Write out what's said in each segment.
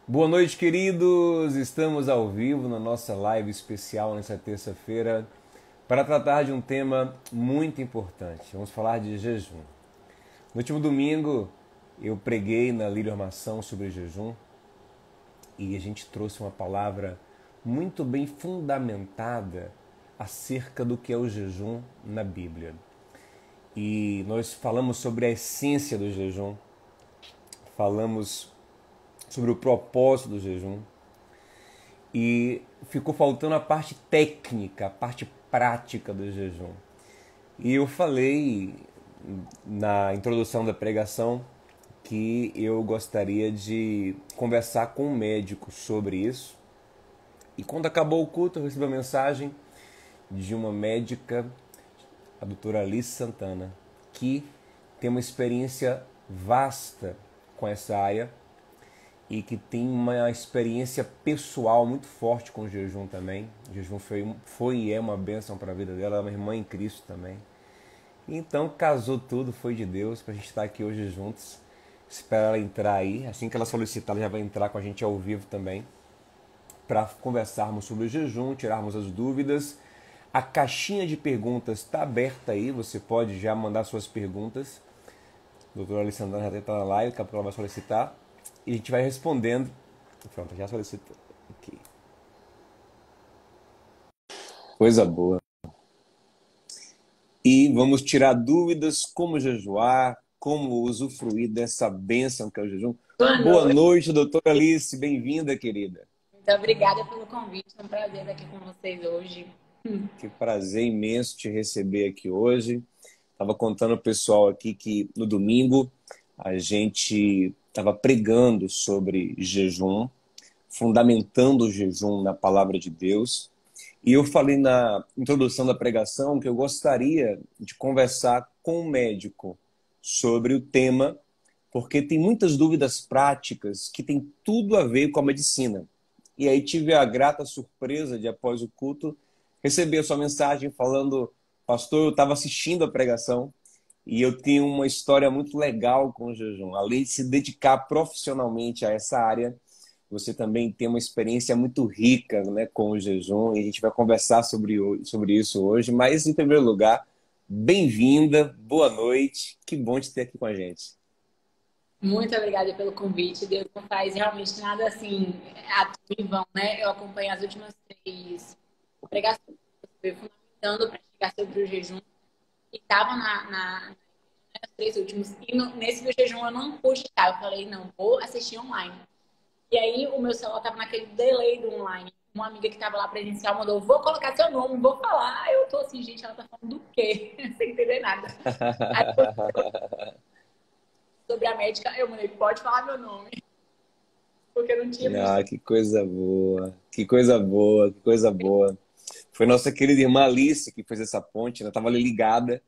Boa noite, queridos! Estamos ao vivo na nossa live especial nessa terça-feira para tratar de um tema muito importante. Vamos falar de jejum. No último domingo eu preguei na Lírio Armação sobre jejum e a gente trouxe uma palavra muito bem fundamentada acerca do que é o jejum na Bíblia. E nós falamos sobre a essência do jejum, falamos sobre o propósito do jejum e ficou faltando a parte técnica, a parte prática do jejum. E eu falei na introdução da pregação que eu gostaria de conversar com um médico sobre isso. E quando acabou o culto, eu recebi uma mensagem de uma médica, a doutora Alice Santana, que tem uma experiência vasta com essa área e que tem uma experiência pessoal muito forte com o jejum também. O jejum foi e é uma bênção para a vida dela, ela é uma irmã em Cristo também. Então casou tudo, foi de Deus, para a gente estar aqui hoje juntos. Espero ela entrar aí, assim que ela solicitar, ela já vai entrar com a gente ao vivo também, para conversarmos sobre o jejum, tirarmos as dúvidas. A caixinha de perguntas está aberta aí, você pode já mandar suas perguntas. A doutora Alessandra já está na live, daqui a pouco ela vai solicitar. E a gente vai respondendo. Pronto, já solicitou. Aqui. Coisa boa. E vamos tirar dúvidas, como jejuar, como usufruir dessa bênção que é o jejum. Boa noite, doutora Alice. Bem-vinda, querida. Muito obrigada pelo convite. É um prazer estar aqui com vocês hoje. Que prazer imenso te receber aqui hoje. Estava contando ao pessoal aqui que no domingo a gente estava pregando sobre jejum, fundamentando o jejum na palavra de Deus. E eu falei na introdução da pregação que eu gostaria de conversar com um médico sobre o tema, porque tem muitas dúvidas práticas que têm tudo a ver com a medicina. E aí tive a grata surpresa de, após o culto, receber a sua mensagem falando: pastor, eu estava assistindo a pregação e eu tenho uma história muito legal com o jejum. Além de se dedicar profissionalmente a essa área, você também tem uma experiência muito rica, né, com o jejum, e a gente vai conversar sobre isso hoje. Mas, em primeiro lugar, bem-vinda, boa noite, que bom te ter aqui com a gente. Muito obrigada pelo convite. Deus não faz realmente nada assim à toa em vão, né? Eu acompanhei as últimas três pregações, fundamentando para chegar sobre o jejum. E estava nas três últimas. E nesse do jejum eu não pude estar. Eu falei, não, vou assistir online. E aí o meu celular estava naquele delay do online. Uma amiga que estava lá presencial mandou: vou colocar seu nome, vou falar. Aí eu tô assim, gente, ela tá falando do quê? Sem entender nada. Aí sobre a médica, eu mandei: pode falar meu nome. Porque eu não tinha visto. Ah, que coisa boa, que coisa boa, que coisa boa. Foi nossa querida irmã Alice que fez essa ponte, né? Estava ali ligada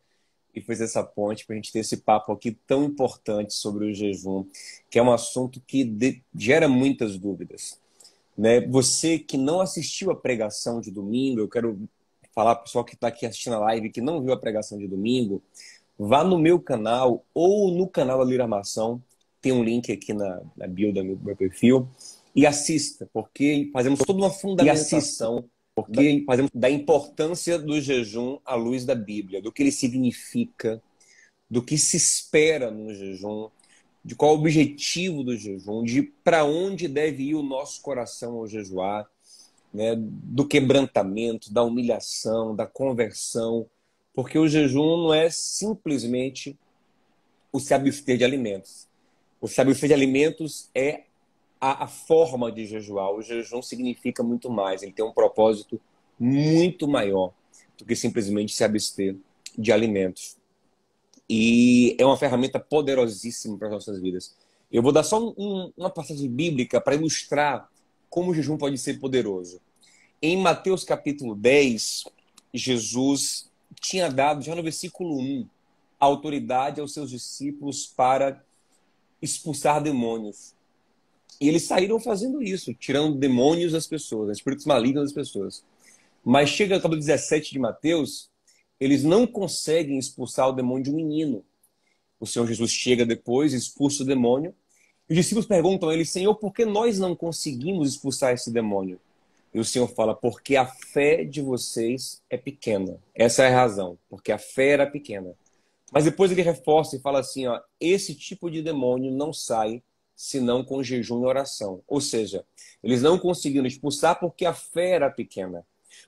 e fez essa ponte para a gente ter esse papo aqui tão importante sobre o jejum, que é um assunto que gera muitas dúvidas, né? Você que não assistiu a pregação de domingo, eu quero falar para o pessoal que está aqui assistindo a live que não viu a pregação de domingo, vá no meu canal ou no canal da Lira Armação, tem um link aqui na bio do meu perfil, e assista, porque fazemos toda uma fundamentação da importância do jejum à luz da Bíblia, do que ele significa, do que se espera no jejum, de qual o objetivo do jejum, de para onde deve ir o nosso coração ao jejuar, né? Do quebrantamento, da humilhação, da conversão, porque o jejum não é simplesmente o se abster de alimentos. O se abster de alimentos é a forma de jejuar. O jejum significa muito mais, ele tem um propósito muito maior do que simplesmente se abster de alimentos. E é uma ferramenta poderosíssima para as nossas vidas. Eu vou dar só uma passagem bíblica para ilustrar como o jejum pode ser poderoso. Em Mateus capítulo 10, Jesus tinha dado, já no versículo 1, autoridade aos seus discípulos para expulsar demônios. E eles saíram fazendo isso, tirando demônios das pessoas, espíritos malignos das pessoas. Mas chega no capítulo 17 de Mateus, eles não conseguem expulsar o demônio de um menino. O Senhor Jesus chega depois, expulsa o demônio, Os discípulos perguntam a ele, Senhor, por que nós não conseguimos expulsar esse demônio? E o Senhor fala, porque a fé de vocês é pequena. Essa é a razão, porque a fé era pequena. Mas depois ele reforça e fala assim, ó, esse tipo de demônio não sai senão com jejum e oração. Ou seja, eles não conseguiram expulsar porque a fé era pequena.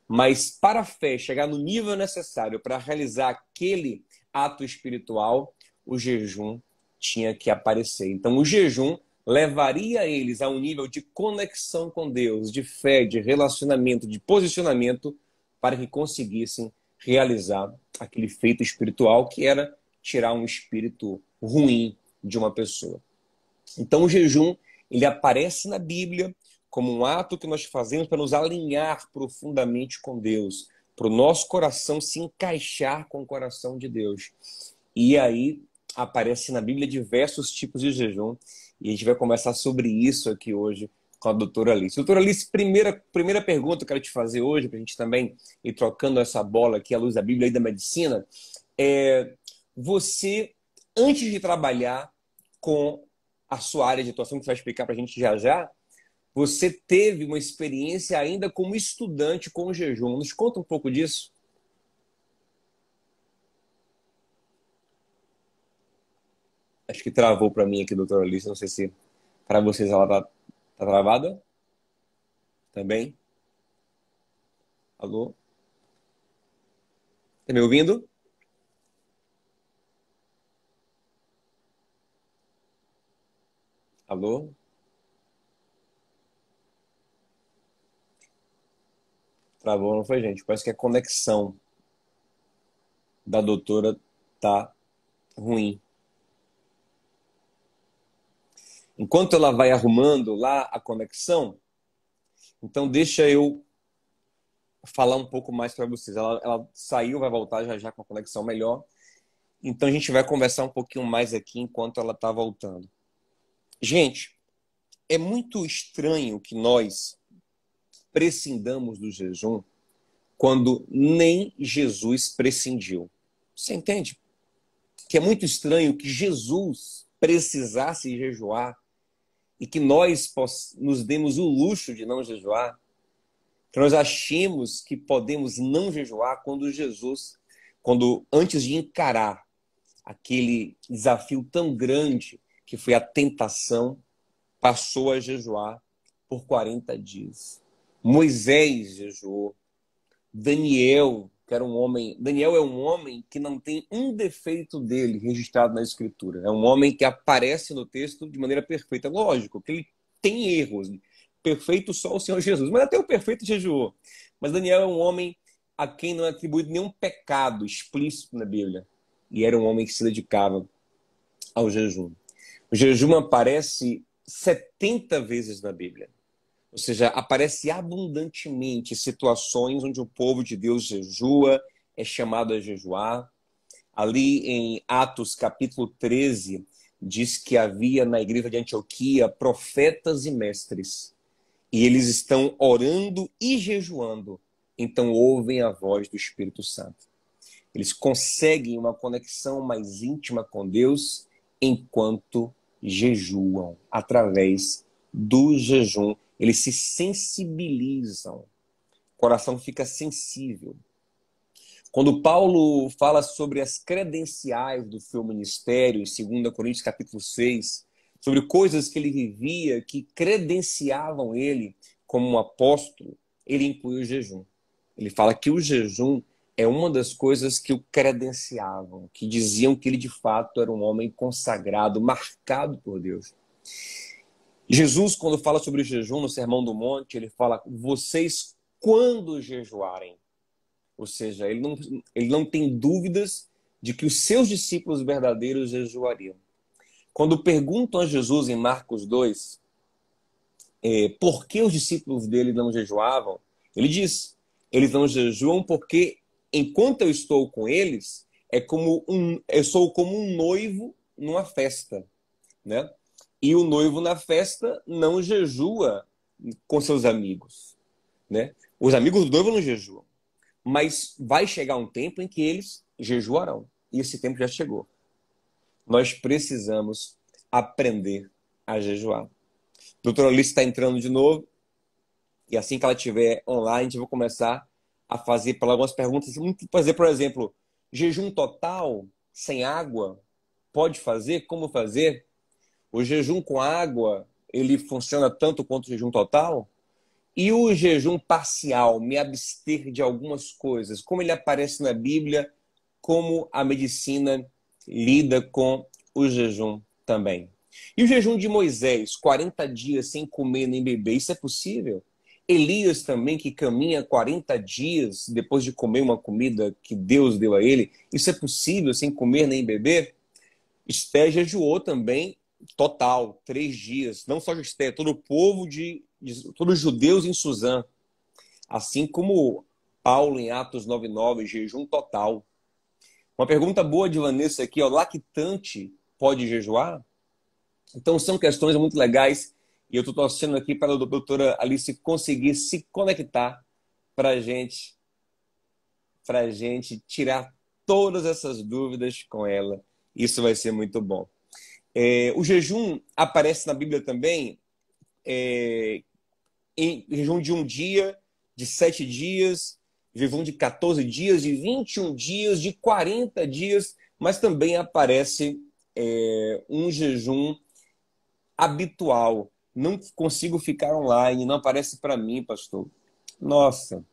Mas para a fé chegar no nível necessário para realizar aquele ato espiritual, o jejum tinha que aparecer. Então o jejum levaria eles a um nível de conexão com Deus, de fé, de relacionamento, de posicionamento, para que conseguissem realizar aquele feito espiritual que era tirar um espírito ruim de uma pessoa. Então o jejum, ele aparece na Bíblia como um ato que nós fazemos para nos alinhar profundamente com Deus, para o nosso coração se encaixar com o coração de Deus. E aí aparece na Bíblia diversos tipos de jejum, e a gente vai conversar sobre isso aqui hoje com a doutora Alice. Doutora Alice, primeira pergunta que eu quero te fazer hoje, para a gente também ir trocando essa bola aqui à luz da Bíblia e da medicina, é você, antes de trabalhar com a sua área de atuação, que você vai explicar para a gente já já, você teve uma experiência ainda como estudante com o jejum. Nos conta um pouco disso. Acho que travou para mim aqui, doutora Alice. Não sei se para vocês ela tá travada também. Alô? Tá me ouvindo? Alô? Travou, não foi, gente? Parece que a conexão da doutora tá ruim. Enquanto ela vai arrumando lá a conexão, então deixa eu falar um pouco mais para vocês. Ela saiu, vai voltar já já com a conexão melhor. Então a gente vai conversar um pouquinho mais aqui enquanto ela está voltando. Gente, é muito estranho que nós prescindamos do jejum quando nem Jesus prescindiu. Você entende? Que é muito estranho que Jesus precisasse jejuar e que nós nos demos o luxo de não jejuar. Que nós achemos que podemos não jejuar quando antes de encarar aquele desafio tão grande que foi a tentação, passou a jejuar por 40 dias. Moisés jejuou. Daniel, que era um homem... Daniel é um homem que não tem um defeito dele registrado na Escritura. É um homem que aparece no texto de maneira perfeita. Lógico que ele tem erros. Perfeito só o Senhor Jesus. Mas até o perfeito jejuou. Mas Daniel é um homem a quem não é atribuído nenhum pecado explícito na Bíblia. E era um homem que se dedicava ao jejum. O jejum aparece 70 vezes na Bíblia. Ou seja, aparece abundantemente situações onde o povo de Deus jejua, é chamado a jejuar. Ali em Atos capítulo 13, diz que havia na igreja de Antioquia profetas e mestres. E eles estão orando e jejuando. Então ouvem a voz do Espírito Santo. Eles conseguem uma conexão mais íntima com Deus enquanto jejuam, através do jejum. Eles se sensibilizam, o coração fica sensível. Quando Paulo fala sobre as credenciais do seu ministério, em 2 Coríntios capítulo 6, sobre coisas que ele vivia que credenciavam ele como um apóstolo, ele inclui o jejum. Ele fala que o jejum é uma das coisas que o credenciavam, que diziam que ele de fato era um homem consagrado, marcado por Deus. Jesus, quando fala sobre o jejum no Sermão do Monte, ele fala, vocês quando jejuarem. Ou seja, ele não tem dúvidas de que os seus discípulos verdadeiros jejuariam. Quando perguntam a Jesus em Marcos 2, por que os discípulos dele não jejuavam, ele diz, eles não jejuam porque enquanto eu estou com eles, eu sou como um noivo numa festa, né? E o noivo na festa não jejua com seus amigos, né? Os amigos do noivo não jejuam. Mas vai chegar um tempo em que eles jejuarão. E esse tempo já chegou. Nós precisamos aprender a jejuar. A doutora Alice está entrando de novo. E assim que ela estiver online, a gente vai começar a fazer algumas perguntas. Fazer, por exemplo, jejum total, sem água, pode fazer? Como fazer? O jejum com água, ele funciona tanto quanto o jejum total? E o jejum parcial, me abster de algumas coisas, como ele aparece na Bíblia, como a medicina lida com o jejum também. E o jejum de Moisés, 40 dias sem comer nem beber, isso é possível? Elias também, que caminha 40 dias depois de comer uma comida que Deus deu a ele, isso é possível sem comer nem beber? Esté jejuou também total, 3 dias. Não só Esté, todo o povo todos os judeus em Suzã. Assim como Paulo em Atos 9:9, jejum total. Uma pergunta boa de Vanessa aqui, ó, lactante pode jejuar? Então são questões muito legais e eu estou torcendo aqui para a doutora Alice conseguir se conectar para a gente tirar todas essas dúvidas com ela. Isso vai ser muito bom. O jejum aparece na Bíblia também em jejum de 1 dia, de 7 dias, jejum de 14 dias, de 21 dias, de 40 dias, mas também aparece um jejum habitual. Não consigo ficar online, não aparece para mim, pastor. Nossa.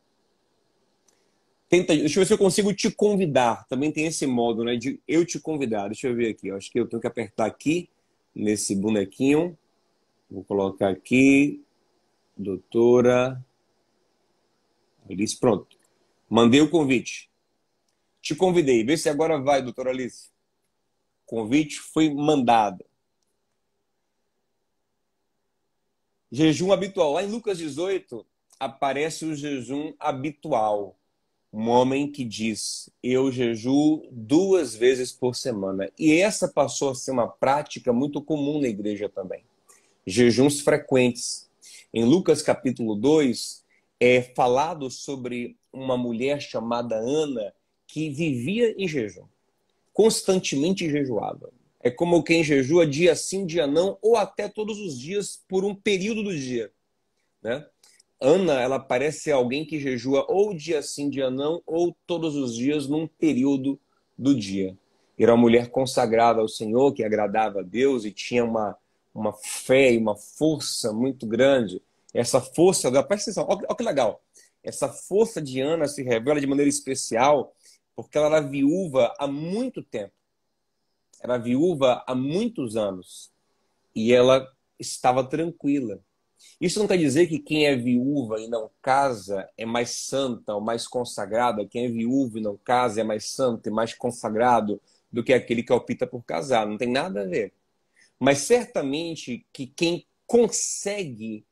Deixa eu ver se eu consigo te convidar. Também tem esse modo, né, de eu te convidar. Deixa eu ver aqui. Acho que eu tenho que apertar aqui nesse bonequinho. Vou colocar aqui. Doutora Alice, pronto. Mandei o convite. Te convidei. Vê se agora vai, doutora Alice. O convite foi mandado. Jejum habitual. Lá em Lucas 18, aparece o jejum habitual. Um homem que diz, eu jejuo 2 vezes por semana. E essa passou a ser uma prática muito comum na igreja também. Jejuns frequentes. Em Lucas capítulo 2, é falado sobre uma mulher chamada Ana que vivia em jejum. Constantemente jejuava. É como quem jejua dia sim, dia não, ou até todos os dias por um período do dia, né? Ana, ela parece ser alguém que jejua ou dia sim, dia não, ou todos os dias num período do dia. Era uma mulher consagrada ao Senhor, que agradava a Deus e tinha uma fé e uma força muito grande. Essa força, presta atenção, olha que legal. Essa força de Ana se revela de maneira especial porque ela era viúva há muito tempo. Era viúva há muitos anos. E ela estava tranquila. Isso não quer dizer que quem é viúva e não casa é mais santa ou mais consagrada. Quem é viúva e não casa é mais santo e mais consagrado do que aquele que opta por casar. Não tem nada a ver. Mas certamente que quem consegue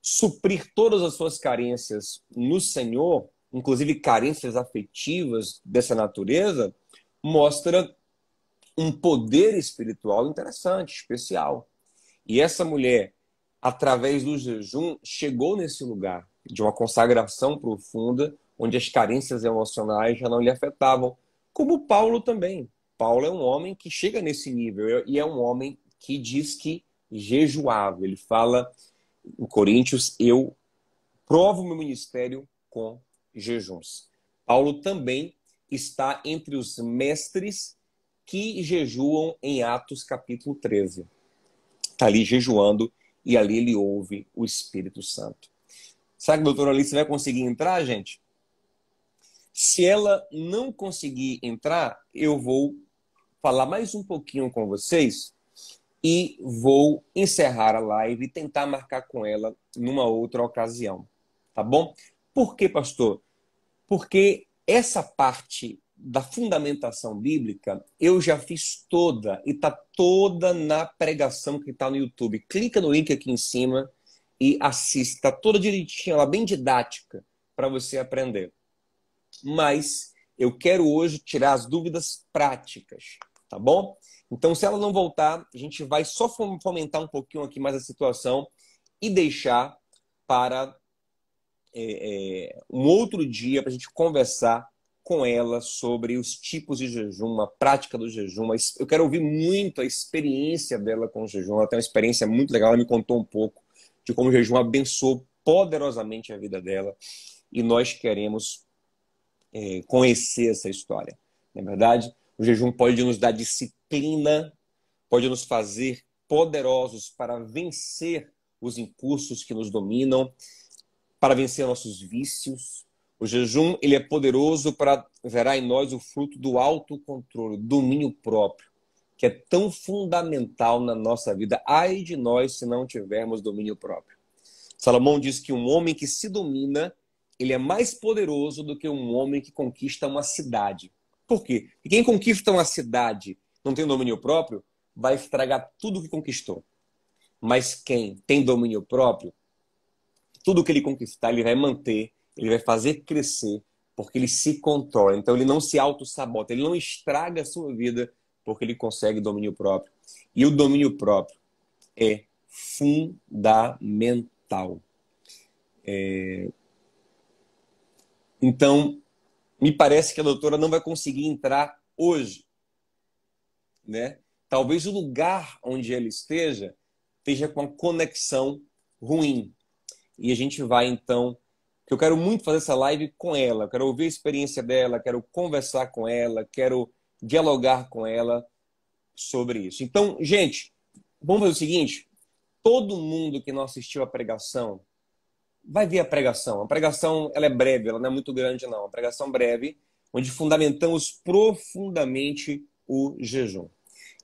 suprir todas as suas carências no Senhor, inclusive carências afetivas dessa natureza, mostra um poder espiritual interessante, especial. E essa mulher, através do jejum, chegou nesse lugar de uma consagração profunda, onde as carências emocionais já não lhe afetavam, como Paulo também. Paulo é um homem que chega nesse nível e é um homem que diz que jejuava. Ele fala em Coríntios, eu provo meu ministério com jejuns. Paulo também está entre os mestres que jejuam em Atos capítulo 13. Está ali jejuando e ali ele ouve o Espírito Santo. Será que a doutora Alice vai conseguir entrar, gente? Se ela não conseguir entrar, eu vou falar mais um pouquinho com vocês e vou encerrar a live e tentar marcar com ela numa outra ocasião. Tá bom? Por quê, pastor? Porque essa parte da fundamentação bíblica eu já fiz toda e está toda na pregação que está no YouTube. Clica no link aqui em cima e assista. Está toda direitinho, ela bem didática para você aprender. Mas eu quero hoje tirar as dúvidas práticas, tá bom? Então, se ela não voltar, a gente vai só fomentar um pouquinho aqui mais a situação e deixar para um outro dia para a gente conversar com ela sobre os tipos de jejum, a prática do jejum. Eu quero ouvir muito a experiência dela com o jejum. Ela tem uma experiência muito legal. Ela me contou um pouco de como o jejum abençoou poderosamente a vida dela. E nós queremos conhecer essa história. Na verdade, o jejum pode nos dar disciplina, pode nos fazer poderosos para vencer os impulsos que nos dominam, para vencer nossos vícios. O jejum, ele é poderoso para gerar em nós o fruto do autocontrole, domínio próprio, que é tão fundamental na nossa vida. Ai de nós se não tivermos domínio próprio. Salomão diz que um homem que se domina, ele é mais poderoso do que um homem que conquista uma cidade. Por quê? Porque quem conquista uma cidade não tem domínio próprio, vai estragar tudo que conquistou. Mas quem tem domínio próprio, tudo que ele conquistar, ele vai manter, ele vai fazer crescer, porque ele se controla. Então ele não se auto-sabota, ele não estraga a sua vida, porque ele consegue domínio próprio. E o domínio próprio é fundamental. Então, me parece que a doutora não vai conseguir entrar hoje, né? Talvez o lugar onde ela esteja com a conexão ruim. E a gente vai, então... Eu quero muito fazer essa live com ela. Quero ouvir a experiência dela, quero conversar com ela, quero dialogar com ela sobre isso. Então, gente, vamos fazer o seguinte. Todo mundo que não assistiu a pregação vai ver a pregação. A pregação, ela é breve, ela não é muito grande, não. A pregação breve, onde fundamentamos profundamente o jejum.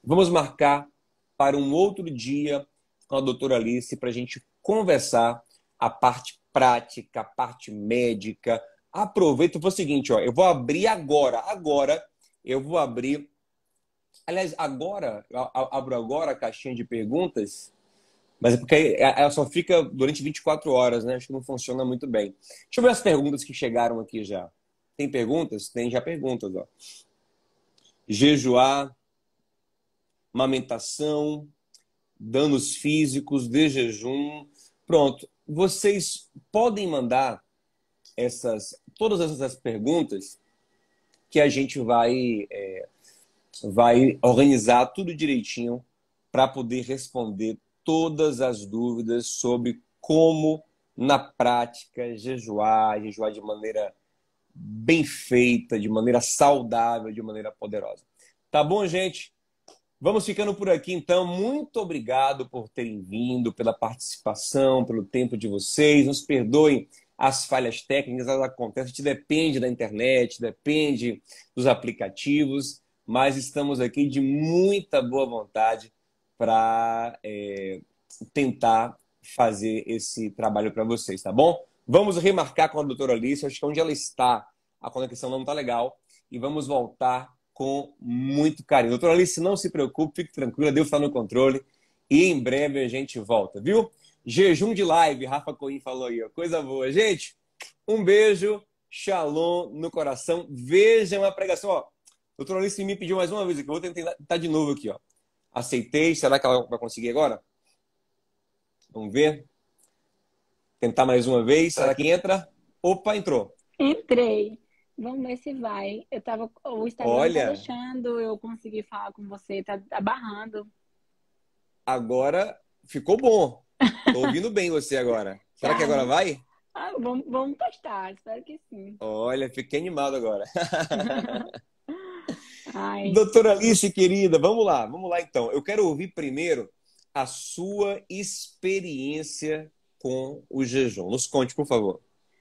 Vamos marcar para um outro dia com a doutora Alice para a gente conversar a parte prática, a parte médica. Aproveita para o seguinte, ó, eu vou abrir agora. Agora eu vou abrir... Aliás, agora, eu abro agora a caixinha de perguntas, mas é porque ela só fica durante 24 horas, né? Acho que não funciona muito bem. Deixa eu ver as perguntas que chegaram aqui já. Tem perguntas? Tem já perguntas, ó. Jejuar, amamentação, danos físicos de jejum. Pronto. Vocês podem mandar todas essas perguntas que a gente vai organizar tudo direitinho para poder responder todas as dúvidas sobre como, na prática, jejuar de maneira bem feita, de maneira saudável, de maneira poderosa. Tá bom, gente? Vamos ficando por aqui, então. Muito obrigado por terem vindo, pela participação, pelo tempo de vocês. Nos perdoem as falhas técnicas, elas acontecem. A gente depende da internet, depende dos aplicativos, mas estamos aqui de muita boa vontade para tentar fazer esse trabalho para vocês, tá bom? Vamos remarcar com a doutora Alice. Acho que onde ela está, a conexão não está legal. E vamos voltar com muito carinho. Doutora Alice, não se preocupe, fique tranquila, Deus está no controle. E em breve a gente volta, viu? Jejum de live, Rafa Coim falou aí, ó. Coisa boa. Gente, um beijo, shalom no coração. Vejam a pregação, ó. Doutora Alice me pediu mais uma vez aqui, eu vou tentar de novo aqui, ó. Aceitei, será que ela vai conseguir agora? Vamos ver. Tentar mais uma vez, será que entra? Opa, entrou. Entrei. Vamos ver se vai. O Instagram Olha, tá deixando eu conseguir falar com você, tá barrando. Agora ficou bom. Tô ouvindo bem você agora. Será que agora vai? Vamos testar, espero que sim. Olha, fiquei animado agora. Ai. Doutora Alice, querida, vamos lá então. Eu quero ouvir primeiro a sua experiência com o jejum. Nos conte, por favor.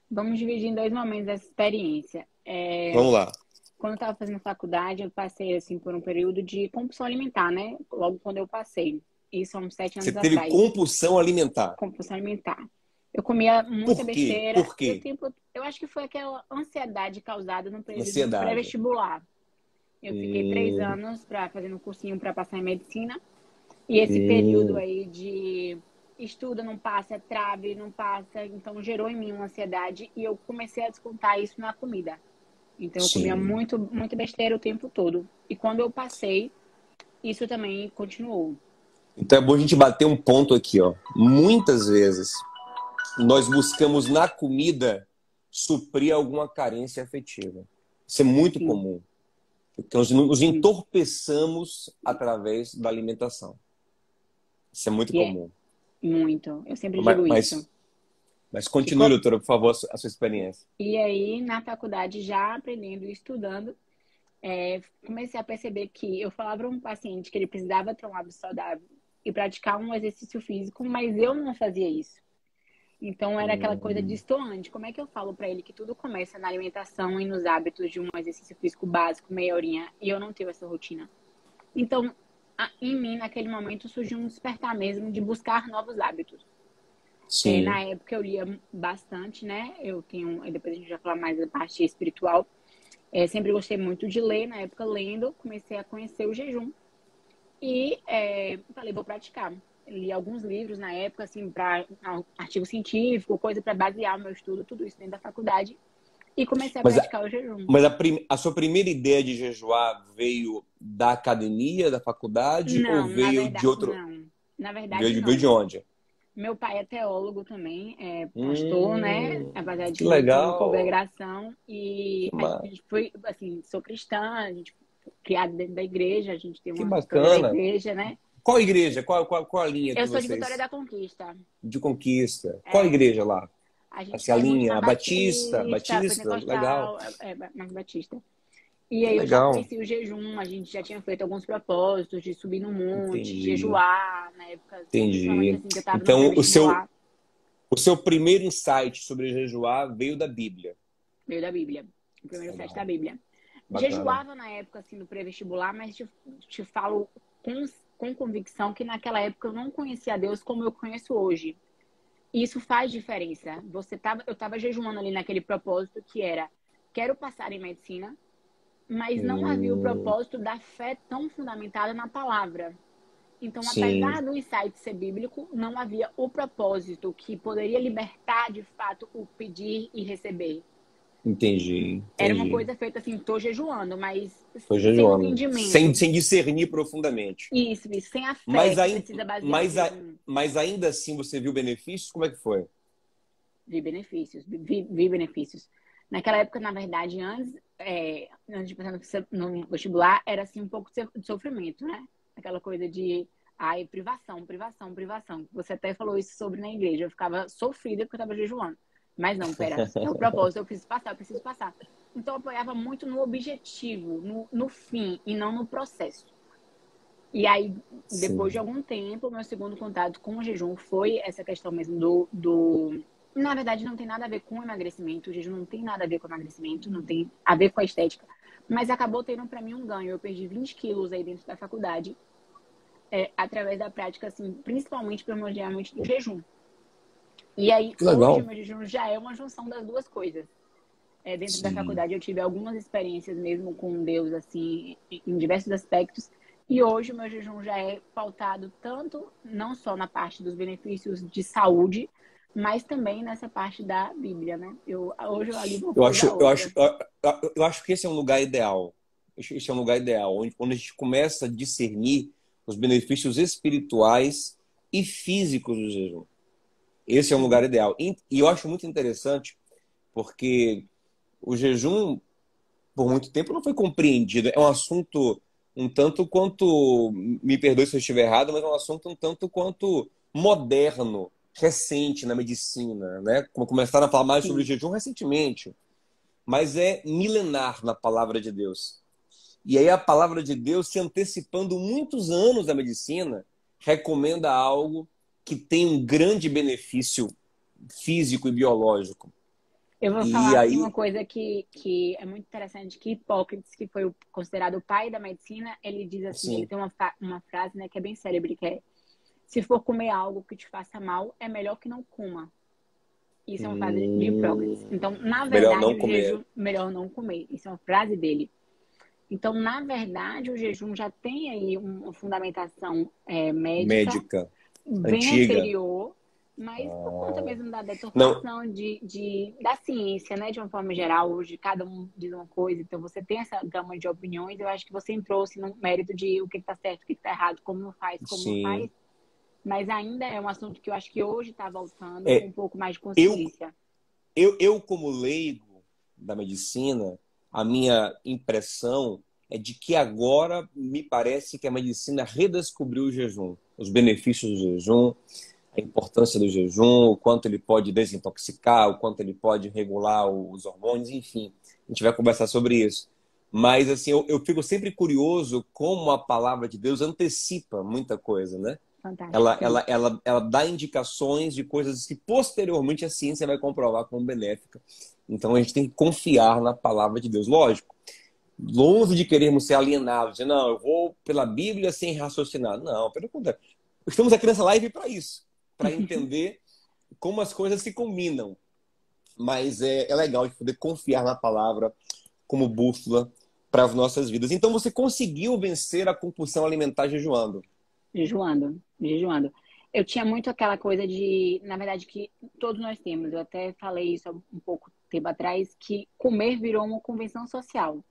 Vamos dividir em 2 momentos essa experiência. Vamos lá. Quando eu estava fazendo faculdade, eu passei assim por um período de compulsão alimentar, né? Logo quando eu passei. Isso há uns 7 anos atrás. Você teve compulsão alimentar? Compulsão alimentar. Eu comia muita besteira. Por quê? Eu acho que foi aquela ansiedade causada no período Ansiedade. pré-vestibular. Eu fiquei 3 anos fazendo um cursinho para passar em medicina. E esse período aí de estuda, não passa, trave, não passa. Então gerou em mim uma ansiedade e eu comecei a descontar isso na comida. Então eu comia muito besteira o tempo todo. E quando eu passei, isso também continuou. Então é bom a gente bater um ponto aqui, ó. Muitas vezes nós buscamos na comida suprir alguma carência afetiva. Isso é muito Sim, comum. Porque nos sim. entorpeçamos através da alimentação. Isso é muito E é comum. muito. Eu sempre Mas, digo isso. mas, mas Que continue, co- doutora, por favor, a sua experiência. E aí, na faculdade, já aprendendo e estudando, comecei a perceber que eu falava para um paciente que ele precisava ter um hábito saudável e praticar um exercício físico, mas eu não fazia isso. Então era aquela coisa Hum, distoante. Como é que eu falo para ele que tudo começa na alimentação e nos hábitos de um exercício físico básico, meia horinha, e eu não tenho essa rotina? Então, em mim, naquele momento, surgiu um despertar mesmo de buscar novos hábitos. Na sim. época eu lia bastante, né? Eu tenho, depois a gente vai falar mais da parte espiritual. Sempre gostei muito de ler, na época lendo, comecei a conhecer o jejum e falei, vou praticar. Li alguns livros na época, assim, para artigo científico, coisa para basear o meu estudo, tudo isso dentro da faculdade, e comecei a Mas, praticar o jejum. mas a sua primeira ideia de jejuar veio da academia, da faculdade, ou Não, na veio de verdade, outro? não. Na verdade, Veio de não. onde? Meu pai é teólogo também, é pastor, né? Apesar de Que que eu tenho legal. consagração e Que, a ma- gente foi, assim, sou cristã, a gente foi criado dentro da igreja, a gente tem que uma história da bacana. igreja, né? Qual igreja? Qual a linha que Eu sou de Vitória vocês da Conquista. de conquista? Qual É, igreja lá? a gente Assim, a segue muito na linha Batista, Batista, Batista, legal. Pentecostal, mais Batista. E Que aí eu já legal. conheci o jejum, a gente já tinha feito alguns propósitos de subir no monte, Entendi. jejuar, na época, principalmente Entendi. assim que eu estava no Então, pré-vestibular, o seu primeiro insight sobre jejuar veio da Bíblia. veio da Bíblia, o primeiro site da Legal. Bíblia. Bacana. Jejuava na época assim do pré-vestibular, mas te falo com convicção que naquela época eu não conhecia a Deus como eu conheço hoje. E isso faz diferença. Eu estava jejuando ali naquele propósito que era quero passar em medicina, mas não havia o Hum, propósito da fé tão fundamentada na palavra. Então, sim, apesar do insight ser bíblico, não havia o propósito que poderia libertar de fato o pedir e receber. entendi, Era uma entendi. coisa feita assim, tô jejuando, mas Tô sem jejuando. entendimento. Sem discernir profundamente. Isso, sem a fé Mas, que aí, precisa basear o mas, jejum. mas ainda assim você viu benefícios? Como é que foi? Vi benefícios, vi benefícios. Naquela época, na verdade, antes de passar no vestibular, era assim um pouco de sofrimento, né? Aquela coisa de, ai, privação, privação, privação. Você até falou isso sobre na igreja. Eu ficava sofrida porque eu estava jejuando. Mas não, pera, é o propósito, eu preciso passar, eu preciso passar. Então, eu apoiava muito no objetivo, no fim, e não no processo. E aí, depois de Sim. algum tempo, meu segundo contato com o jejum foi essa questão mesmo Na verdade, não tem nada a ver com emagrecimento. O jejum não tem nada a ver com emagrecimento, não tem a ver com a estética. Mas acabou tendo para mim um ganho. Eu perdi 20 quilos aí dentro da faculdade, através da prática, assim, principalmente primordialmente do jejum. E aí, Que hoje, o legal. meu jejum já é uma junção das duas coisas. Dentro da Sim. faculdade eu tive algumas experiências mesmo com Deus, assim, em diversos aspectos. E hoje o meu jejum já é pautado tanto, não só na parte dos benefícios de saúde, mas também nessa parte da Bíblia, né? Hoje eu ali uma Eu coisa acho, a eu acho, outra. eu acho que esse é um lugar ideal. Esse é um lugar ideal, onde a gente começa a discernir os benefícios espirituais e físicos do jejum. Esse é um lugar Uhum. ideal. E eu acho muito interessante porque o jejum, por muito tempo, não foi compreendido. É um assunto um tanto quanto, me perdoe se eu estiver errado, mas é um assunto um tanto quanto moderno, recente na medicina, né? Como começaram a falar mais sobre o Sim. jejum recentemente, mas é milenar na palavra de Deus. E aí a palavra de Deus, se antecipando muitos anos da medicina, recomenda algo que tem um grande benefício físico e biológico. Eu vou E falar assim uma aí, coisa que é muito interessante, que Hipócrates, que foi considerado o pai da medicina, ele diz assim, ele assim, tem uma frase, né, que é bem célebre, que é: se for comer algo que te faça mal, é melhor que não coma. Isso é uma frase de Hipócrates. Então, na melhor verdade, não o comer. jejum, melhor não comer. Isso é uma frase dele. Então, na verdade, o jejum já tem aí uma fundamentação médica Médica, bem antiga. anterior, mas por conta Ah, mesmo da não, deturpação da ciência, né, de uma forma geral, hoje cada um diz uma coisa, então você tem essa gama de opiniões, eu acho que você entrou assim, no mérito de o que está certo, o que está errado, como não faz, sim. mas ainda é um assunto que eu acho que hoje está voltando com um É, pouco mais de eu, consciência. eu como leigo da medicina, a minha impressão é de que agora me parece que a medicina redescobriu o jejum, os benefícios do jejum, a importância do jejum, o quanto ele pode desintoxicar, o quanto ele pode regular os hormônios, enfim. A gente vai conversar sobre isso. Mas, assim, eu fico sempre curioso como a palavra de Deus antecipa muita coisa, né? Fantástico. Ela dá indicações de coisas que posteriormente a ciência vai comprovar como benéfica. Então, a gente tem que confiar na palavra de Deus. Lógico, longe de querermos ser alienados, dizer, não, eu vou pela Bíblia sem raciocinar. Não, pelo contrário. Estamos aqui nessa live para isso, para entender como as coisas se combinam. Mas é legal de poder confiar na palavra como bússola para as nossas vidas. Então, você conseguiu vencer a compulsão alimentar jejuando? Jejuando. Eu tinha muito aquela coisa de, na verdade, que todos nós temos. Eu até falei isso há um pouco tempo atrás, que comer virou uma convenção social.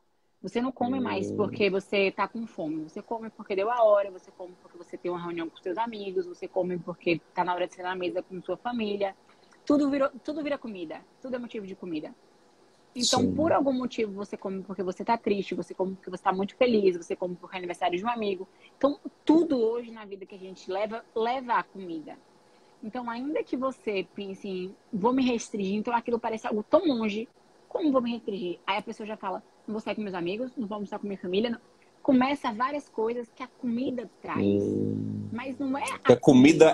Você não come mais porque você está com fome. Você come porque deu a hora, você come porque você tem uma reunião com seus amigos, você come porque está na hora de ser na mesa com sua família. Tudo vira comida. Tudo é motivo de comida. Então, Sim. por algum motivo, você come porque você está triste, você come porque você está muito feliz, você come porque é aniversário de um amigo. Então, tudo hoje na vida que a gente leva a comida. Então, ainda que você pense em, vou me restringir, então aquilo parece algo tão longe, como vou me restringir? Aí a pessoa já fala, não vou sair com meus amigos, não vou almoçar com minha família. Não. Começa várias coisas que a comida traz. Mas não é a comida.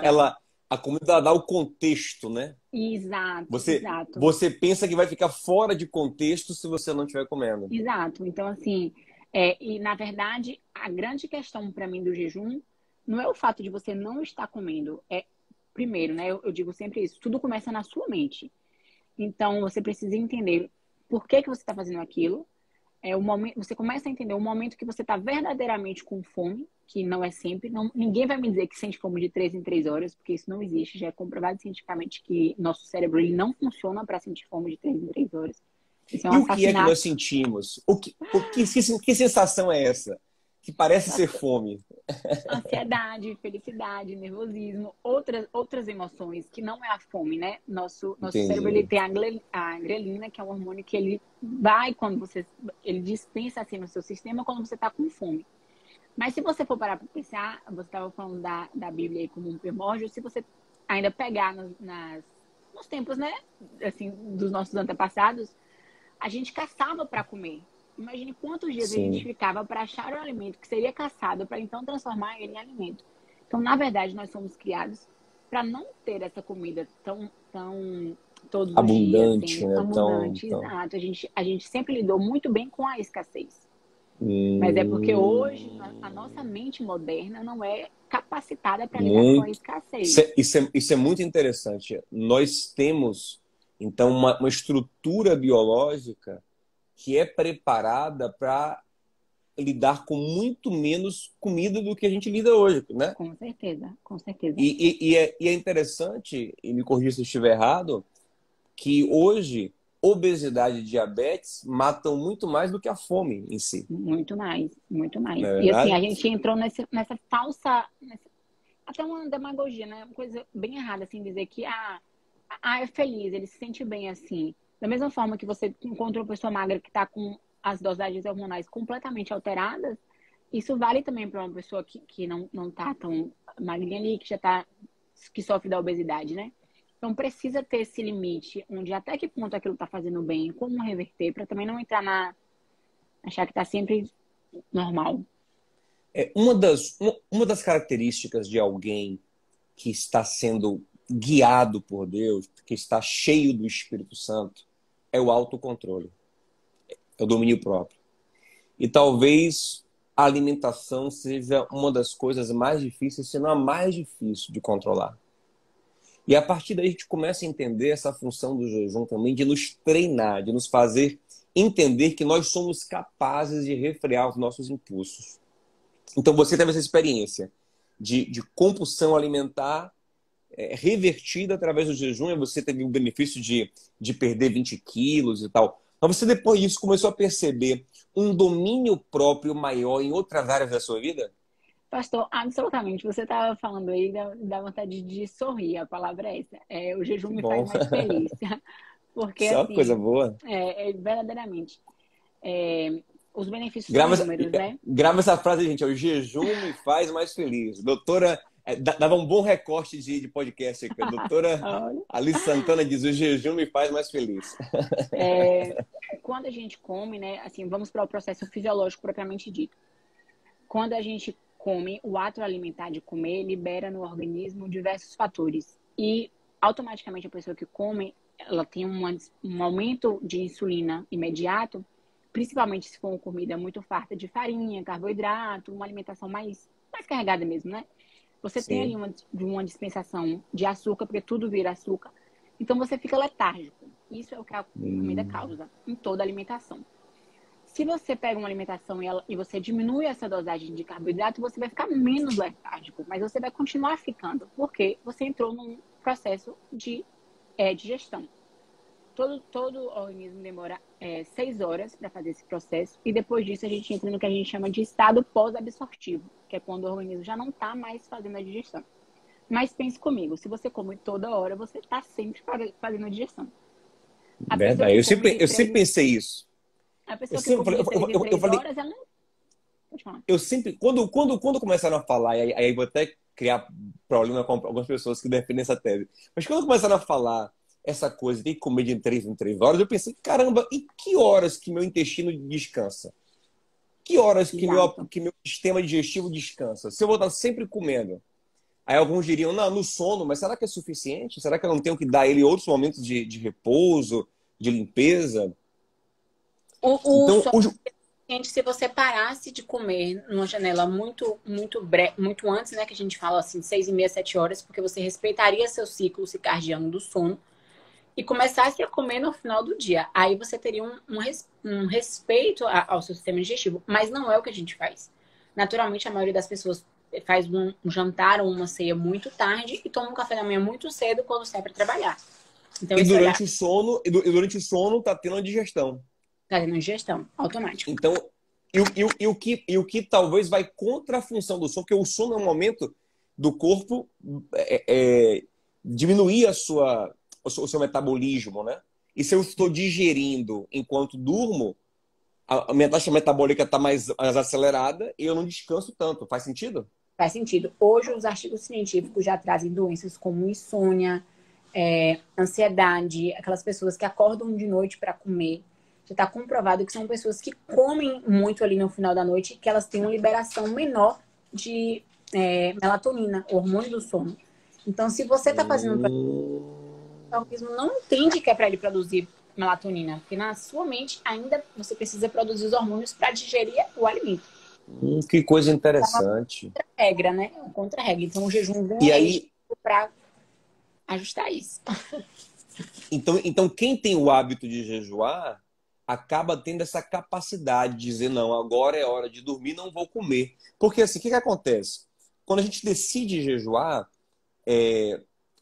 A comida dá o contexto, né? Exato, exato. Você pensa que vai ficar fora de contexto se você não estiver comendo. Exato. Então, assim, e na verdade, a grande questão para mim do jejum não é o fato de você não estar comendo. Primeiro, né? Eu digo sempre isso, tudo começa na sua mente. Então, você precisa entender por que você está fazendo aquilo. Você começa a entender o momento que você está verdadeiramente com fome, que não é sempre. Ninguém vai me dizer que sente fome de 3 em 3 horas, porque isso não existe. Já é comprovado cientificamente que nosso cérebro ele não funciona para sentir fome de 3 em 3 horas. Isso é um E o que é que assassinato. nós sentimos? Que sensação é essa? Que parece ser fome. Ansiedade, felicidade, nervosismo, outras emoções que não é a fome, né? Nosso cérebro ele tem a grelina, que é um hormônio que ele vai ele dispensa assim no seu sistema quando você está com fome. Mas se você for parar para pensar, você estava falando da Bíblia aí como um primórdio, se você ainda pegar nos tempos, né? Assim, dos nossos antepassados, a gente caçava para comer. Imagine quantos dias a gente ficava para achar o alimento que seria caçado, para então transformar ele em alimento. Então, na verdade, nós somos criados para não ter essa comida tão todos os dias, assim, né? abundante. Exato. A gente sempre lidou muito bem com a escassez. Mas é porque hoje a nossa mente moderna não é capacitada para lidar com a escassez. Isso é muito interessante. Nós temos, então, uma estrutura biológica que é preparada para lidar com muito menos comida do que a gente lida hoje, né? Com certeza, com certeza. E é interessante, e me corrija se eu estiver errado, que hoje obesidade e diabetes matam muito mais do que a fome em si. Muito mais, muito mais. É e assim, a gente entrou nessa falsa... até uma demagogia, né? Uma coisa bem errada, assim, dizer que é feliz, ele se sente bem assim. Da mesma forma que você encontra uma pessoa magra que está com as dosagens hormonais completamente alteradas, isso vale também para uma pessoa que não está tão magrinha ali, que sofre da obesidade, né? Então precisa ter esse limite, onde até que ponto aquilo está fazendo bem, como reverter, para também não entrar achar que está sempre normal. Uma das características de alguém que está sendo guiado por Deus, que está cheio do Espírito Santo, é o autocontrole, é o domínio próprio. E talvez a alimentação seja uma das coisas mais difíceis, se não a mais difícil de controlar. E a partir daí a gente começa a entender essa função do jejum também, de nos treinar, de nos fazer entender que nós somos capazes de refrear os nossos impulsos. Então você teve essa experiência de compulsão alimentar revertida através do jejum, e você teve o benefício de perder 20 quilos e tal. Mas você depois disso começou a perceber um domínio próprio maior em outras áreas da sua vida? Pastor, absolutamente. Você estava falando aí, dá vontade de sorrir, a palavra é essa. O jejum me faz mais feliz. Porque, Só assim, coisa boa. Verdadeiramente. Os benefícios Grava, são inúmeros, né? grava essa frase, gente. O jejum me faz mais feliz. Doutora, dava um bom recorte de podcast aqui. A doutora Olha. Alice Santana diz: o jejum me faz mais feliz. Quando a gente come, né? Assim, vamos para o processo fisiológico propriamente dito. Quando a gente come, o ato alimentar de comer libera no organismo diversos fatores. E automaticamente a pessoa que come, ela tem um aumento de insulina imediato, principalmente se for uma comida muito farta de farinha, carboidrato, uma alimentação mais carregada mesmo, né? Você tem ali Sim. uma dispensação de açúcar, porque tudo vira açúcar. Então você fica letárgico. Isso é o que a comida causa em toda alimentação. Se você pega uma alimentação e você diminui essa dosagem de carboidrato, você vai ficar menos letárgico, mas você vai continuar ficando, porque você entrou num processo de digestão. Todo organismo demora 6 horas para fazer esse processo, e depois disso a gente entra no que a gente chama de estado pós-absortivo, que é quando o organismo já não está mais fazendo a digestão. Mas pense comigo, se você come toda hora, você está sempre fazendo a digestão. A pessoa Verdade. que Eu sempre, come eu sempre pensei isso. A Eu pessoa que sempre come falei, de 3 em 3 falei, horas, ela não... Pode falar. eu sempre, quando começaram a falar, e aí vou até criar problema com algumas pessoas que defendem essa tese, mas quando começaram a falar essa coisa, tem que comer de 3 em 3 horas, eu pensei, caramba, e que horas que meu intestino descansa? Que horas Exato. que meu sistema digestivo descansa? Se eu vou estar sempre comendo. Aí alguns diriam, não, no sono, mas será que é suficiente? Será que eu não tenho que dar ele outros momentos de repouso, de limpeza? O Então, sono, gente, se você parasse de comer numa janela muito antes, né, que a gente fala assim, 6h30, 7 horas, porque você respeitaria seu ciclo circadiano do sono e começasse a comer no final do dia. Aí você teria um respeito ao seu sistema digestivo, mas não é o que a gente faz. Naturalmente, a maioria das pessoas faz um jantar ou uma ceia muito tarde e toma um café da manhã muito cedo quando sai para trabalhar. Então, e esse olhar durante o sono tá tendo a digestão. tá tendo ingestão automática. Então, o que talvez vai contra a função do sono, porque o sono é um momento do corpo diminuir o seu metabolismo, né? E se eu estou digerindo enquanto durmo, a minha taxa metabólica está mais acelerada e eu não descanso tanto. Faz sentido? Faz sentido. Hoje, os artigos científicos já trazem doenças como insônia, ansiedade, aquelas pessoas que acordam de noite para comer. Já está comprovado que são pessoas que comem muito ali no final da noite, que elas têm uma liberação menor de melatonina, hormônio do sono. Então, se você está fazendo o organismo não entende que é para ele produzir melatonina, porque na sua mente ainda você precisa produzir os hormônios para digerir o alimento. Que coisa interessante. Regra, né? Contra-regra. Então, o jejum vem E aí, para ajustar isso. então, quem tem o hábito de jejuar acaba tendo essa capacidade de dizer, não, agora é hora de dormir, não vou comer. Porque assim, o que acontece? Quando a gente decide jejuar,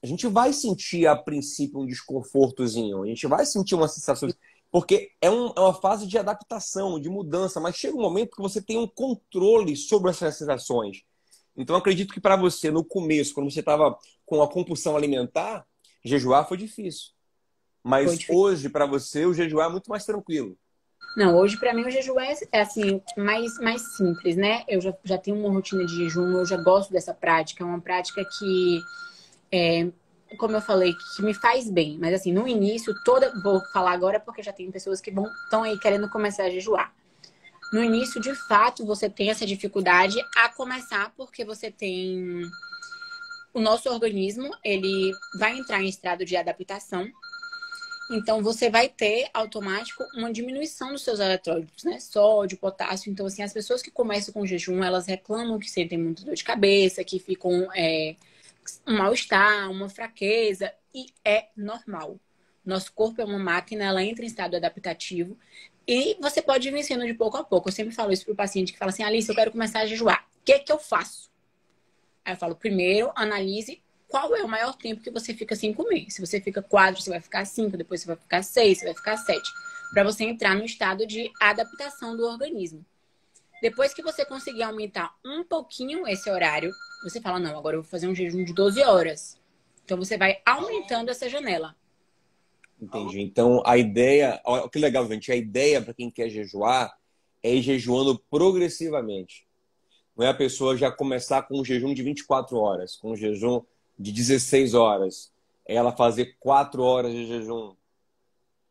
a gente vai sentir, a princípio, um desconfortozinho. A gente vai sentir uma sensação... Porque é uma fase de adaptação, de mudança, mas chega um momento que você tem um controle sobre essas sensações. Então, eu acredito que para você, no começo, quando você estava com a compulsão alimentar, jejuar foi difícil. Foi Mas difícil. hoje, para você, o jejuar é muito mais tranquilo. Não, hoje para mim o jejum é assim, mais simples, né? Eu já tenho uma rotina de jejum, eu já gosto dessa prática. É uma prática que, como eu falei, que me faz bem. Mas assim, no início, vou falar agora porque já tem pessoas que estão aí querendo começar a jejuar. No início, de fato, você tem essa dificuldade a começar porque você tem... O nosso organismo, ele vai entrar em estado de adaptação. Então, você vai ter automático uma diminuição dos seus eletrólitos, né? Sódio, potássio. Então, assim, as pessoas que começam com jejum, elas reclamam que sentem muita dor de cabeça, que ficam um mal-estar, uma fraqueza. E é normal. Nosso corpo é uma máquina, ela entra em estado adaptativo. E você pode ir vencendo de pouco a pouco. Eu sempre falo isso para o paciente que fala assim, Alice, eu quero começar a jejuar. O que eu faço? Aí eu falo, primeiro, analise qual é o maior tempo que você fica sem comer. Se você fica 4, você vai ficar 5, depois você vai ficar 6, você vai ficar 7. Para você entrar no estado de adaptação do organismo. Depois que você conseguir aumentar um pouquinho esse horário, você fala, não, agora eu vou fazer um jejum de 12 horas. Então você vai aumentando essa janela. Entendi. Então, a ideia... Olha que legal, gente. A ideia para quem quer jejuar é ir jejuando progressivamente. Não é a pessoa já começar com um jejum de 24 horas, com um jejum de 16 horas. É ela fazer 4 horas de jejum.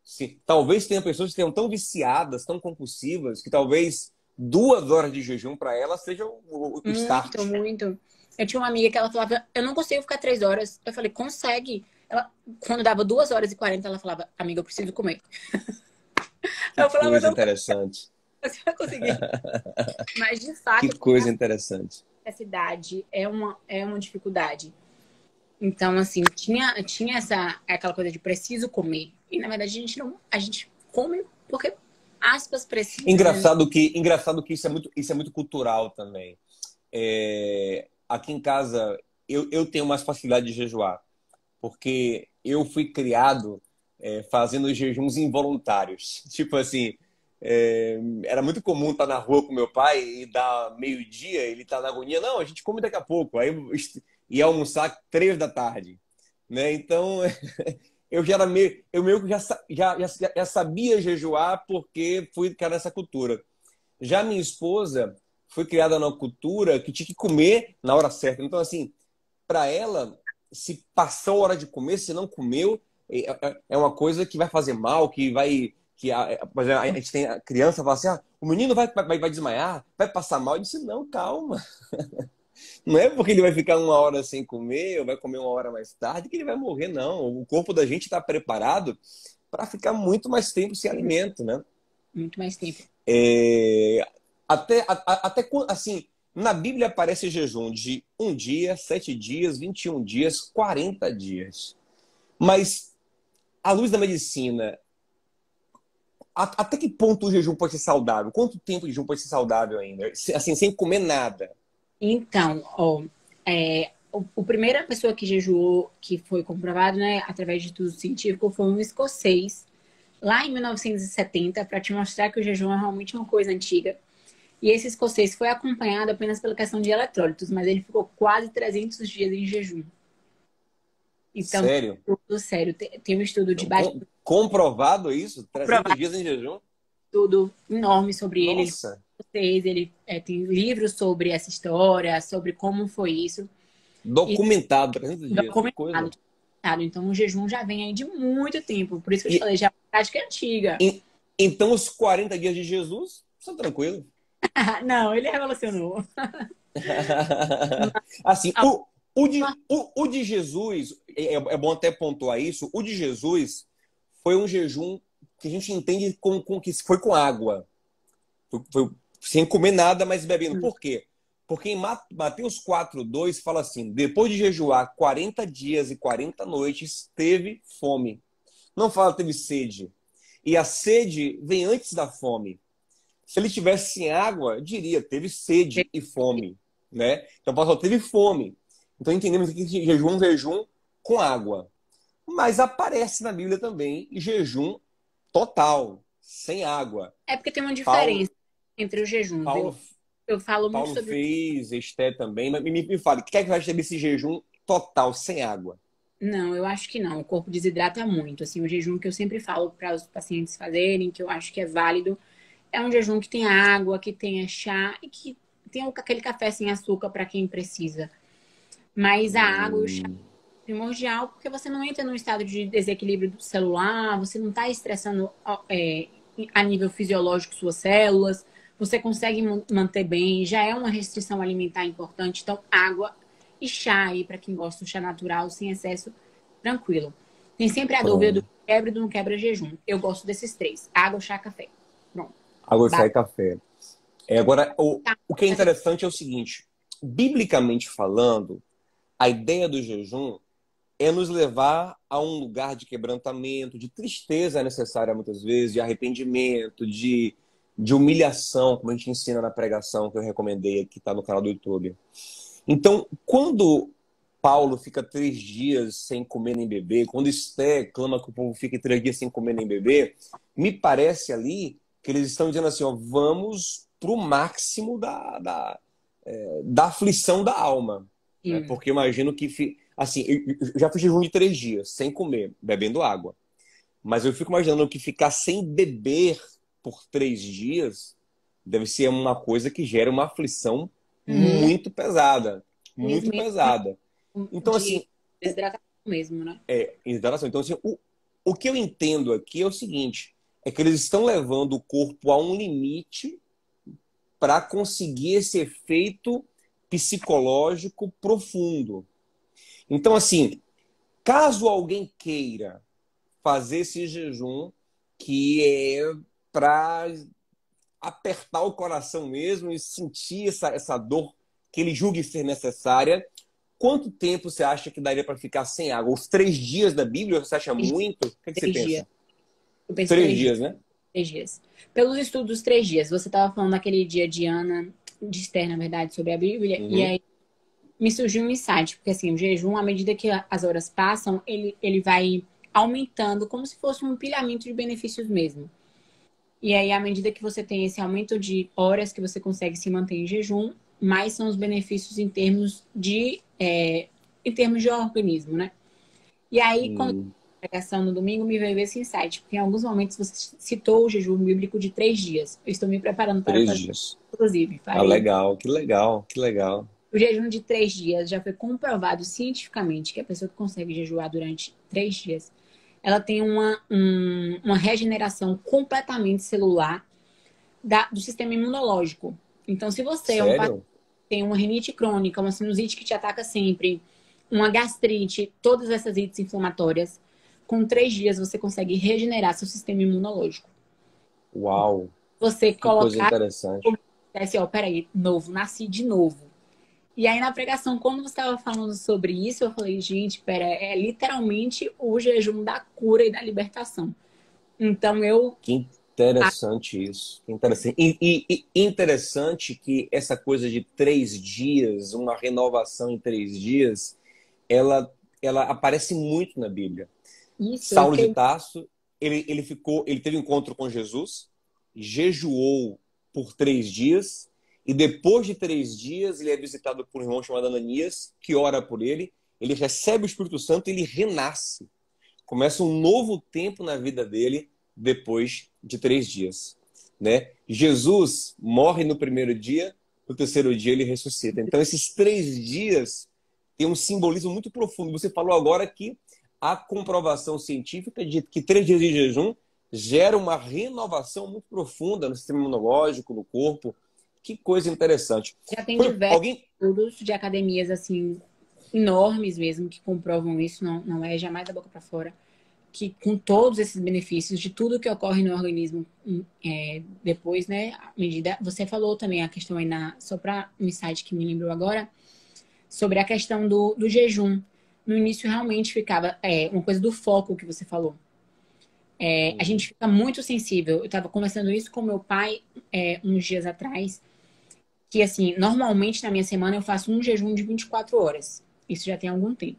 Sim. Talvez tenha pessoas que tenham tão viciadas, tão compulsivas, que talvez 2 horas de jejum para ela seja o start. Muito, muito. Eu tinha uma amiga que ela falava, eu não consigo ficar 3 horas. Eu falei, consegue. Ela, quando dava 2 horas e 40, ela falava, amiga, eu preciso comer. Que Eu falava, coisa não, interessante. você vai conseguir. Mas, de Que fato, coisa interessante. essa idade é uma dificuldade. Então, assim, tinha aquela coisa de preciso comer. E, na verdade, a gente come porque, aspas, precisa. Né? Engraçado que isso é muito cultural também. Aqui em casa, eu tenho mais facilidade de jejuar, porque eu fui criado fazendo jejuns involuntários. Tipo assim, era muito comum estar na rua com meu pai e dar meio-dia, ele tá na agonia, não, a gente come daqui a pouco. Aí ia almoçar 3 da tarde, né? Então, eu meio que já sabia jejuar porque fui criado nessa cultura. Já minha esposa foi criada numa cultura que tinha que comer na hora certa. Então, assim, para ela, se passou a hora de comer, se não comeu, é uma coisa que vai fazer mal, que vai. Por exemplo, a gente tem a criança fala assim: o menino vai desmaiar, vai passar mal. Eu disse: não, calma. Não é porque ele vai ficar 1 hora sem comer ou vai comer 1 hora mais tarde que ele vai morrer, não. O corpo da gente está preparado para ficar muito mais tempo sem alimento, né? Muito mais tempo. Assim, na Bíblia aparece jejum de 1 dia, 7 dias, 21 dias, 40 dias. Mas, à luz da medicina, até que ponto o jejum pode ser saudável? Quanto tempo o jejum pode ser saudável ainda? Assim, sem comer nada. Então, a primeira pessoa que jejuou, que foi comprovado, né, através de estudo científico, foi um escocês, lá em 1970, para te mostrar que o jejum é realmente uma coisa antiga. E esse escocês foi acompanhado apenas pela questão de eletrólitos, mas ele ficou quase 300 dias em jejum. Então, sério? tudo sério. Tem um estudo de baixo... Comprovado isso? 300 dias em jejum? Estudo enorme sobre ele. Nossa! Ele tem livros sobre essa história, sobre como foi isso. Documentado, 300 dias. Que coisa. Então, o jejum já vem aí de muito tempo. Por isso que eu te falei, já é uma prática antiga. Então, os 40 dias de Jesus são tranquilos. Não, ele revolucionou. Assim, o de Jesus, é bom até pontuar isso, o de Jesus foi um jejum que a gente entende que foi com água. Foi sem comer nada, mas bebendo. Por quê? Porque em Mateus 4:2 fala assim: depois de jejuar 40 dias e 40 noites, teve fome. Não fala teve sede. E a sede vem antes da fome. Se ele tivesse sem água, diria teve sede e fome, né? Então, o pastor teve fome. Então, entendemos que jejum é um jejum com água. Mas aparece na Bíblia também jejum total, sem água. É porque tem uma diferença entre os jejuns. Eu falo muito sobre... Paulo fez, Esté também. Mas me fale, o que é que vai ter esse jejum total, sem água? Não, eu acho que não. O corpo desidrata muito. Assim, o jejum que eu sempre falo para os pacientes fazerem, que eu acho que é válido, é um jejum que tem água, que tenha chá e que tem aquele café sem açúcar para quem precisa. Mas a água e o chá é primordial porque você não entra num estado de desequilíbrio do celular, você não está estressando a nível fisiológico suas células, você consegue manter bem, já é uma restrição alimentar importante. Então, água e chá aí, para quem gosta do chá natural, sem excesso, tranquilo. Tem sempre a dúvida do quebra e do não quebra jejum. Eu gosto desses 3: água, chá, café. Pronto. Água, chá e café. Agora, o que é interessante é o seguinte: biblicamente falando, a ideia do jejum é nos levar a um lugar de quebrantamento, de tristeza necessária muitas vezes, de arrependimento, de humilhação, como a gente ensina na pregação que eu recomendei aqui, está no canal do YouTube. Então, quando Paulo fica 3 dias sem comer nem beber, quando Esté clama que o povo fique 3 dias sem comer nem beber, me parece ali que eles estão dizendo assim, ó, vamos para o máximo da aflição da alma. Né? Porque eu imagino que... Assim, eu já fiz jejum de 3 dias, sem comer, bebendo água. Mas eu fico imaginando que ficar sem beber por 3 dias deve ser uma coisa que gera uma aflição Uhum. muito pesada. Muito Infelizmente, pesada. Então, de assim, desidratação mesmo, né? hidratação. Então, assim, o que eu entendo aqui é o seguinte, é que eles estão levando o corpo a um limite para conseguir esse efeito psicológico profundo. Então, assim, caso alguém queira fazer esse jejum, que é para apertar o coração mesmo e sentir essa dor que ele julgue ser necessária, quanto tempo você acha que daria para ficar sem água? Os 3 dias da Bíblia, você acha muito? O que você 3 dias. pensa? Eu penso Três 3 dias. dias, né? 3 dias. Pelos estudos, 3 dias. Você estava falando naquele dia de Ana, de Esther, na verdade, sobre a Bíblia, e Uhum. aí me surgiu um insight, porque assim, o jejum, à medida que as horas passam, ele vai aumentando, como se fosse um empilhamento de benefícios mesmo. E aí, à medida que você tem esse aumento de horas que você consegue se manter em jejum, mais são os benefícios em termos de organismo, né? E aí, quando Hum, a pregação no domingo, me veio esse insight, porque em alguns momentos você citou o jejum bíblico de 3 dias. Eu estou me preparando para três fazer, dias. inclusive, Ah, farei. legal, que legal, que legal. O jejum de 3 dias já foi comprovado cientificamente que a pessoa que consegue jejuar durante 3 dias, ela tem uma regeneração completamente celular do sistema imunológico. Então, se você é um paciente Sério? que tem uma rinite crônica, uma sinusite que te ataca sempre, uma gastrite, todas essas ites inflamatórias, com 3 dias você consegue regenerar seu sistema imunológico. Uau, Você que coisa colocar, interessante. assim, ó, peraí, novo, nasci de novo. E aí na pregação, quando você estava falando sobre isso, eu falei, gente, pera, é literalmente o jejum da cura e da libertação. Então eu Que interessante isso. Que interessante. E interessante que essa coisa de 3 dias, uma renovação em 3 dias, ela, ela aparece muito na Bíblia. isso, eu Saulo de fiquei. Tarso, ele teve um encontro com Jesus, jejuou por 3 dias, e depois de 3 dias ele é visitado por um irmão chamado Ananias, que ora por ele recebe o Espírito Santo e ele renasce. Começa um novo tempo na vida dele depois de 3 dias. Né? Jesus morre no primeiro dia, no terceiro dia ele ressuscita. Então, esses 3 dias têm um simbolismo muito profundo. Você falou agora que a comprovação científica de que 3 dias de jejum gera uma renovação muito profunda no sistema imunológico, no corpo. Que coisa interessante. Já tem Foi diversos alguém. estudos de academias assim enormes mesmo que comprovam isso, não é jamais da boca para fora, que com todos esses benefícios de tudo que ocorre no organismo depois, né, à medida, você falou também a questão aí só para um insight que me lembrou agora, sobre a questão do jejum. No início realmente ficava uma coisa do foco que você falou. A gente fica muito sensível. Eu estava conversando isso com meu pai uns dias atrás, que assim, normalmente na minha semana eu faço um jejum de 24 horas. Isso já tem algum tempo.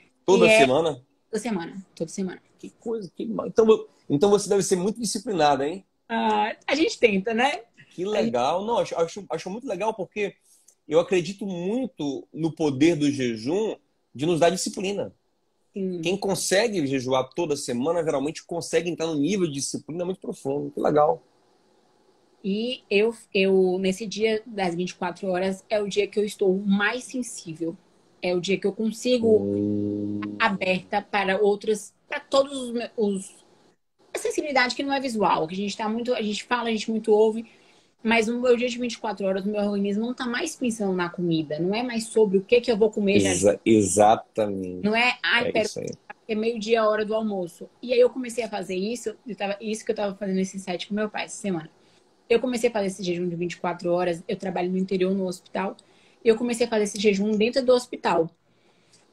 E Toda semana? toda semana. Que coisa, que então, então você deve ser muito disciplinada, hein? A gente tenta, né? Que A gente, legal. Não, acho muito legal porque eu acredito muito no poder do jejum de nos dar disciplina. sim. Quem consegue jejuar toda semana geralmente consegue entrar num nível de disciplina muito profundo. Que legal. E nesse dia das 24 horas, é o dia que eu estou mais sensível. É o dia que eu consigo Hum, aberta para outras, para todos a sensibilidade que não é visual, que a gente tá muito, a gente fala, a gente muito ouve, mas no meu dia de 24 horas, o meu organismo não tá mais pensando na comida, não é mais sobre o que que eu vou comer já. exatamente. Não é, ai, É pera, isso aí. é meio-dia a hora do almoço. E aí eu comecei a fazer isso, isso que eu tava fazendo esse site com meu pai essa semana. Eu comecei a fazer esse jejum de 24 horas, eu trabalho no interior, no hospital, e eu comecei a fazer esse jejum dentro do hospital,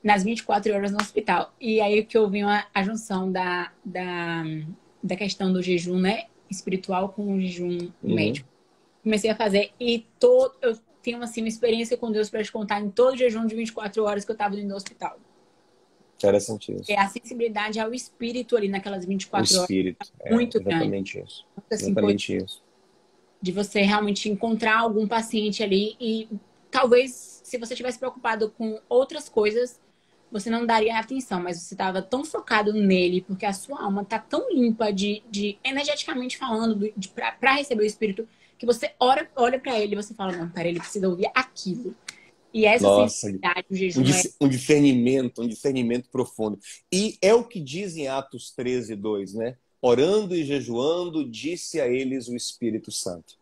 nas 24 horas no hospital. E aí que eu vi a junção da questão do jejum, né, espiritual com o jejum Uhum. médico. Comecei a fazer eu tenho assim uma experiência com Deus para te contar em todo o jejum de 24 horas que eu estava dentro do hospital. Interessante É isso. a sensibilidade ao espírito ali naquelas O 24 horas espírito. É muito grande. exatamente isso. Assim, Exatamente isso. de você realmente encontrar algum paciente ali e talvez se você tivesse preocupado com outras coisas, você não daria atenção, mas você estava tão focado nele, porque a sua alma tá tão limpa energeticamente falando, para receber o Espírito, que você olha para ele e você fala, não, pera, ele precisa ouvir aquilo. E essa Nossa, sensibilidade, o jejum é... um discernimento profundo. E é o que diz em Atos 13:2, né? Orando e jejuando, disse a eles o Espírito Santo.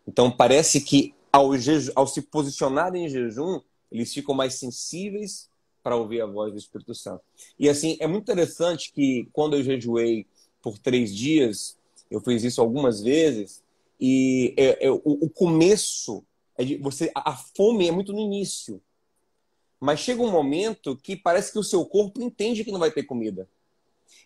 Então, parece que ao se posicionarem em jejum, eles ficam mais sensíveis para ouvir a voz do Espírito Santo. E assim, é muito interessante que quando eu jejuei por 3 dias, eu fiz isso algumas vezes, e o começo, a fome é muito no início. Mas chega um momento que parece que o seu corpo entende que não vai ter comida.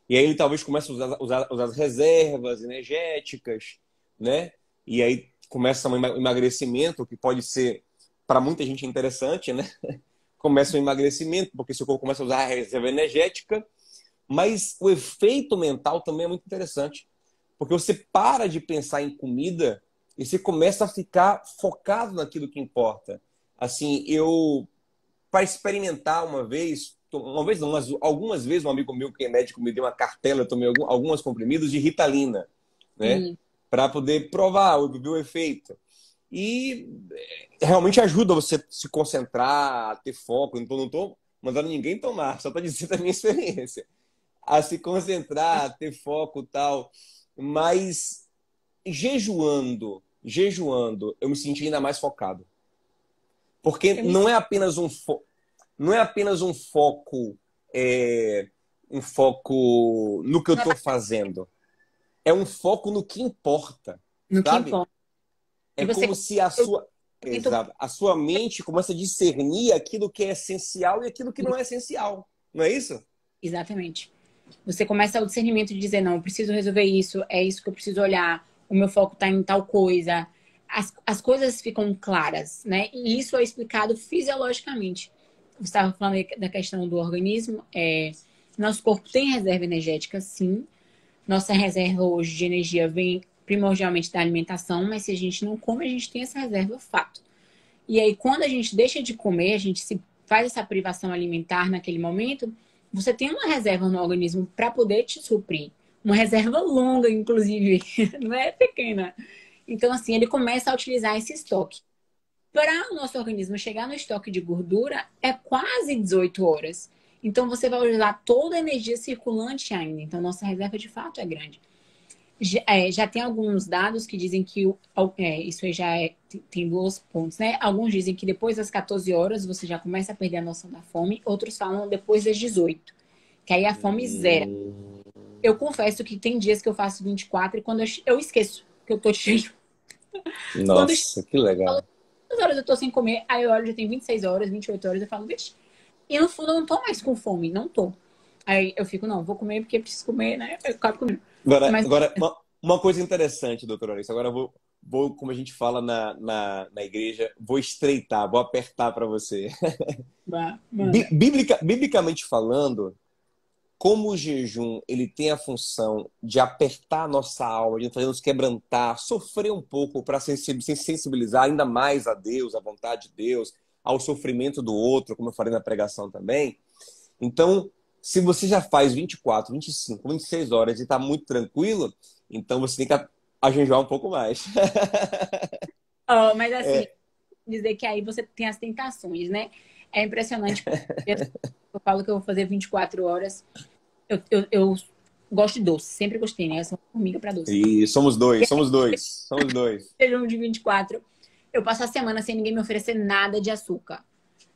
E aí ele talvez comece a usar as reservas energéticas, né? E aí começa um emagrecimento, que pode ser, para muita gente, interessante, né? Começa um emagrecimento, porque seu corpo começa a usar a reserva energética, mas o efeito mental também é muito interessante, porque você para de pensar em comida e você começa a ficar focado naquilo que importa. Assim, para experimentar uma vez não, mas algumas vezes um amigo meu que é médico me deu uma cartela, eu tomei alguns comprimidos de Ritalina, né? Para poder provar o efeito. E realmente ajuda você a se concentrar, a ter foco. Não estou mandando ninguém tomar, só para dizer da minha experiência. A se concentrar, a ter foco e tal. Mas jejuando, eu me senti ainda mais focado. Porque não é apenas um foco, um foco no que eu estou fazendo. É um foco no que importa. No sabe? que importa. É como se a sua mente começa a discernir aquilo que é essencial e aquilo que não é essencial. Não é isso? Exatamente. Você começa o discernimento de dizer, não, eu preciso resolver isso, é isso que eu preciso olhar, o meu foco está em tal coisa. As coisas ficam claras, né? E isso é explicado fisiologicamente. Você estava falando da questão do organismo. Nosso corpo tem reserva energética, sim. Nossa reserva hoje de energia vem primordialmente da alimentação, mas se a gente não come, a gente tem essa reserva, fato. E aí, quando a gente deixa de comer, a gente se faz essa privação alimentar naquele momento, você tem uma reserva no organismo para poder te suprir. Uma reserva longa, inclusive, não é pequena. Então, assim, ele começa a utilizar esse estoque. Para o nosso organismo chegar no estoque de gordura, é quase 18 horas. Então, você vai usar toda a energia circulante ainda. Então, nossa reserva, de fato, é grande. Já tem alguns dados que dizem que isso aí tem 2 pontos, né? Alguns dizem que depois das 14 horas você já começa a perder a noção da fome. Outros falam depois das 18, que aí a fome zera. Eu confesso que tem dias que eu faço 24 e quando eu esqueço que eu tô cheio. Nossa, que legal. Quantas horas eu tô sem comer? Aí eu olho, já tem 26 horas, 28 horas, eu falo, vixe. E no fundo eu não tô mais com fome, não tô. Aí eu fico, não, vou comer porque preciso comer, né? Eu acabo comendo. Agora uma coisa interessante, doutora Alice. Agora eu vou, como a gente fala na igreja, vou estreitar, vou apertar para você. Biblicamente falando, como o jejum ele tem a função de apertar a nossa alma, de fazer nos quebrantar, sofrer um pouco para sensibilizar ainda mais a Deus, à vontade de Deus, ao sofrimento do outro, como eu falei na pregação também. Então, se você já faz 24, 25, 26 horas e está muito tranquilo, então você tem que ajejuar um pouco mais. Mas assim, dizer que aí você tem as tentações, né? É impressionante. Eu falo que eu vou fazer 24 horas. Eu gosto de doce, sempre gostei, né? Eu sou uma formiga para doce. E somos dois. Jejum de 24. Eu passo a semana sem ninguém me oferecer nada de açúcar.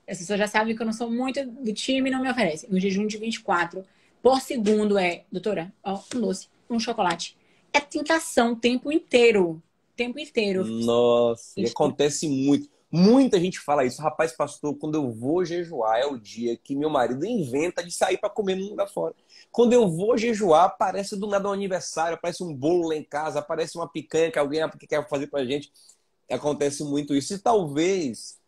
As pessoas já sabem que eu não sou muito do time e não me oferecem. No jejum de 24, por segundo doutora, um doce, um chocolate. É tentação o tempo inteiro. Tempo inteiro. Nossa, e acontece muito. Muita gente fala isso. Rapaz, pastor, quando eu vou jejuar é o dia que meu marido inventa de sair para comer num lugar fora. Quando eu vou jejuar, aparece do nada um aniversário, aparece um bolo lá em casa, aparece uma picanha que alguém quer fazer pra gente. Acontece muito isso. E talvez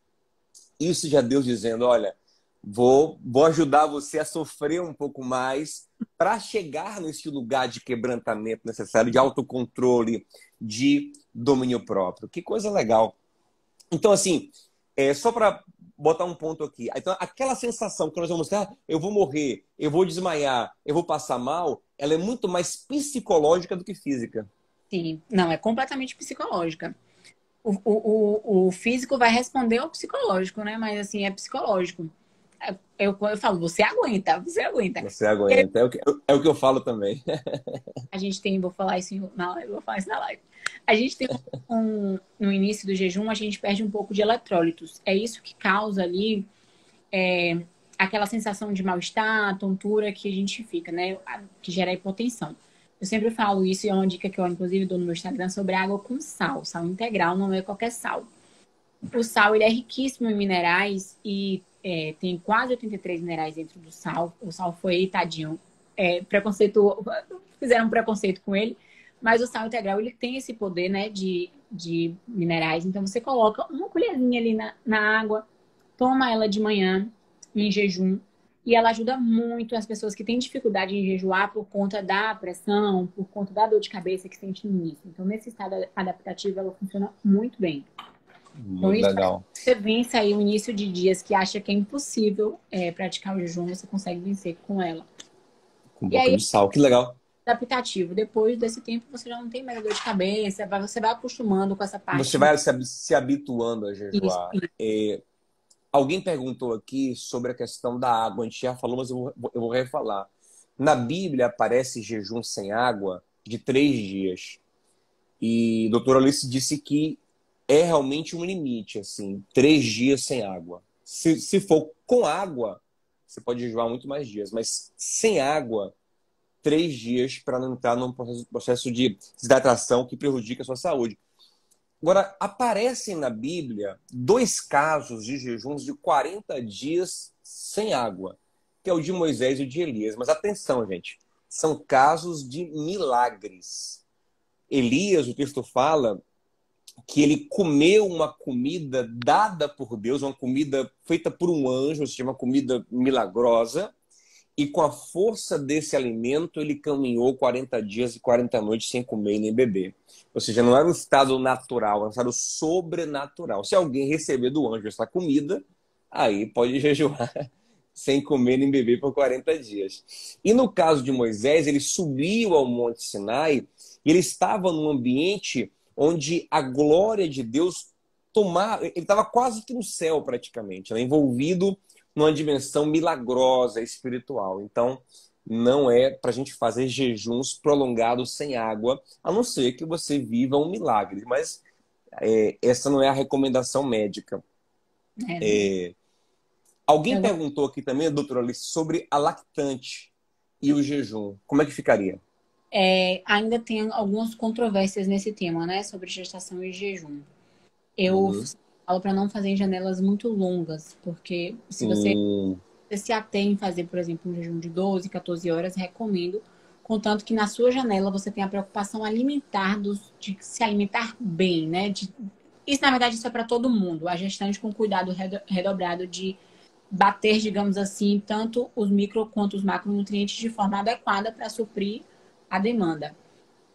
isso seja Deus dizendo, olha, vou ajudar você a sofrer um pouco mais para chegar nesse lugar de quebrantamento necessário, de autocontrole, de domínio próprio. Que coisa legal. Então, assim, só para botar um ponto aqui. Então, aquela sensação que nós vamos ter, eu vou morrer, eu vou desmaiar, eu vou passar mal, ela é muito mais psicológica do que física. Sim, não, é completamente psicológica. O físico vai responder ao psicológico, né? Mas assim, é psicológico. Eu falo, você aguenta, você aguenta. Você aguenta. É o que eu falo também. A gente tem, vou falar isso na live, vou falar isso na live. A gente tem no início do jejum, a gente perde um pouco de eletrólitos. É isso que causa ali aquela sensação de mal-estar, tontura que a gente fica, né? Que gera hipotensão. Eu sempre falo isso e é uma dica que eu, inclusive, dou no meu Instagram sobre água com sal. Sal integral, não é qualquer sal. O sal, ele é riquíssimo em minerais e tem quase 83 minerais dentro do sal. O sal foi, tadinho, fizeram um preconceito com ele. Mas o sal integral, ele tem esse poder, né, de minerais. Então, você coloca uma colherzinha ali na água, toma ela de manhã, em jejum. E ela ajuda muito as pessoas que têm dificuldade em jejuar por conta da pressão, por conta da dor de cabeça que sente no início. Então, nesse estado adaptativo, ela funciona muito bem. Então, Muito legal. você vence aí o início de dias que acha que é impossível praticar o jejum, você consegue vencer com ela. Com um pouco de sal, que legal. Adaptativo. Depois desse tempo, você já não tem mais dor de cabeça, você vai acostumando com essa parte. Você vai se habituando a jejuar. Isso. Alguém perguntou aqui sobre a questão da água. A gente já falou, mas eu vou refalar. Na Bíblia aparece jejum sem água de 3 dias. E a doutora Alice disse que é realmente um limite, assim, 3 dias sem água. Se for com água, você pode jejuar muito mais dias. Mas sem água, 3 dias para não entrar num processo de desidratação que prejudica a sua saúde. Agora, aparecem na Bíblia 2 casos de jejuns de 40 dias sem água, que é o de Moisés e o de Elias. Mas atenção, gente, são casos de milagres. Elias, o texto fala que ele comeu uma comida dada por Deus, uma comida feita por um anjo, ou seja, uma comida milagrosa, e com a força desse alimento ele caminhou 40 dias e 40 noites sem comer nem beber. Ou seja, não era um estado natural, era um estado sobrenatural. Se alguém receber do anjo essa comida, aí pode jejuar sem comer nem beber por 40 dias. E no caso de Moisés, ele subiu ao Monte Sinai e ele estava num ambiente onde a glória de Deus ele estava quase que no céu praticamente, né? Envolvido numa dimensão milagrosa, espiritual. Então, não é para a gente fazer jejuns prolongados sem água, a não ser que você viva um milagre. Mas essa não é a recomendação médica. Alguém perguntou aqui também, doutora Alice, sobre a lactante e o jejum. Como é que ficaria? Ainda tem algumas controvérsias nesse tema, né? Sobre gestação e jejum. Eu falo para não fazer em janelas muito longas, porque se você se atém em fazer, por exemplo, um jejum de 12, 14 horas, recomendo, contanto que na sua janela você tenha a preocupação alimentar de se alimentar bem, né? Isso, na verdade, isso é para todo mundo. A gestante com cuidado redobrado de bater, digamos assim, tanto os micro quanto os macronutrientes de forma adequada para suprir a demanda.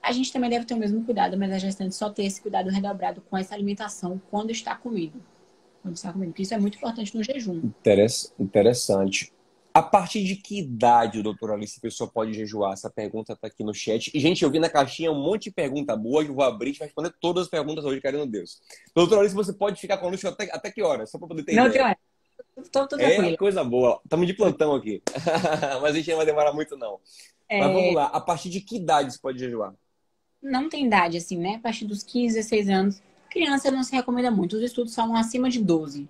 A gente também deve ter o mesmo cuidado, mas a gestante só ter esse cuidado redobrado com essa alimentação quando está comendo. Porque isso é muito importante no jejum. Interessante. A partir de que idade, doutora Alice, a pessoa pode jejuar? Essa pergunta está aqui no chat. E, gente, eu vi na caixinha um monte de pergunta boa que eu vou abrir e vai responder todas as perguntas hoje, querendo Deus. Doutora Alice, você pode ficar conosco até que hora? Só para poder ter ideia. Tô tranquila. Coisa boa. Estamos de plantão aqui. Mas a gente não vai demorar muito, não. Mas vamos lá. A partir de que idade você pode jejuar? Não tem idade, assim, né? A partir dos 15, 16 anos. Criança não se recomenda muito. Os estudos falam acima de 12.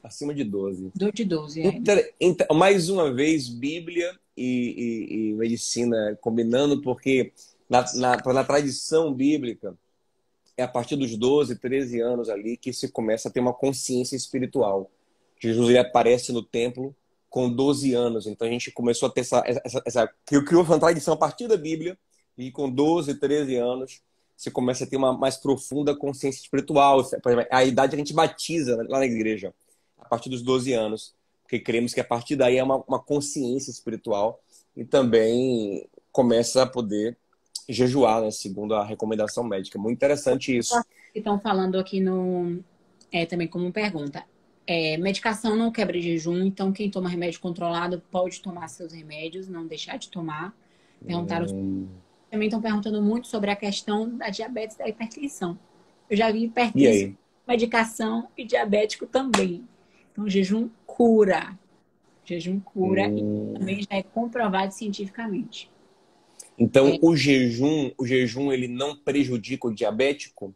Acima de 12. De 12, Então, mais uma vez, Bíblia e medicina combinando, porque na tradição bíblica, é a partir dos 12, 13 anos ali que se começa a ter uma consciência espiritual. Jesus ele aparece no templo com 12 anos. Então a gente começou a ter criou uma tradição a partir da Bíblia, e com 12, 13 anos você começa a ter uma mais profunda consciência espiritual. Por exemplo, a idade que a gente batiza lá na igreja, a partir dos 12 anos, porque cremos que a partir daí é uma consciência espiritual e também começa a poder jejuar, né, segundo a recomendação médica. Muito interessante isso. Estão falando aqui também como pergunta. Medicação não quebra jejum, então quem toma remédio controlado pode tomar seus remédios, não deixar de tomar. Perguntaram, também estão perguntando muito sobre a questão da diabetes e da hipertensão. Eu já vi E hipertenso, aí? medicação e diabético também. Então, jejum cura. Jejum cura e também já é comprovado cientificamente. Então, o jejum ele não prejudica o diabético?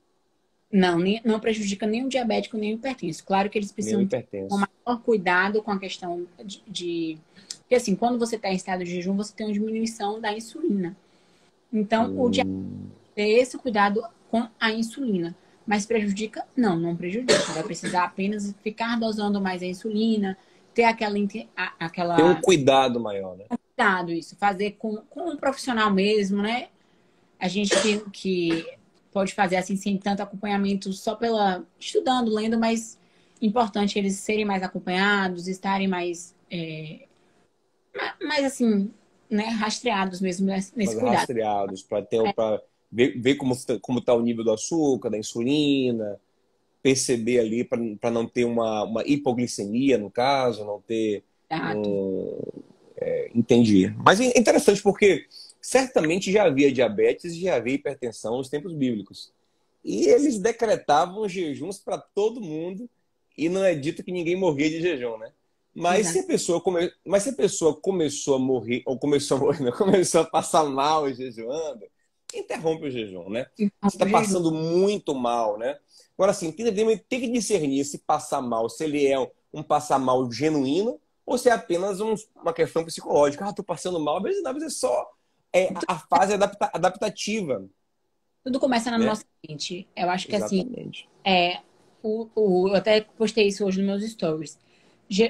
Não, não prejudica nem o diabético, nem o hipertenso. Claro que eles Nem o precisam ter um hipertenso. maior cuidado com a questão Porque assim, quando você está em estado de jejum, você tem uma diminuição da insulina. Então, o diabetes tem esse cuidado com a insulina. Mas prejudica? Não, não prejudica. Vai precisar apenas ficar dosando mais a insulina, ter Tem um aquela cuidado maior, né? cuidado, isso. Fazer com um profissional mesmo, né? A gente que pode fazer assim, sem tanto acompanhamento, só pela estudando, lendo, mas importante eles serem mais acompanhados, estarem mais assim, né, rastreados mesmo nesse Mas cuidado. rastreados para ver como tá o nível do açúcar, da insulina, perceber ali para não ter uma hipoglicemia, no caso, não ter Exato. um. Entendi. Mas é interessante porque certamente já havia diabetes e já havia hipertensão nos tempos bíblicos. E eles decretavam jejuns para todo mundo e não é dito que ninguém morria de jejum, né? Mas Exato. se a pessoa, Mas se a pessoa começou a morrer, ou começou a morrer, não, começou a passar mal jejuando, interrompe o jejum, né? Então, Você está o jejum. passando muito mal, né? Agora, assim, tem que discernir se passar mal, se ele é um passar mal genuíno ou se é apenas uma questão psicológica. Ah, tô passando mal, às vezes é só a fase adaptativa, Tudo começa na né? nossa mente. Eu acho que assim, Exatamente. é, eu até postei isso hoje nos meus stories.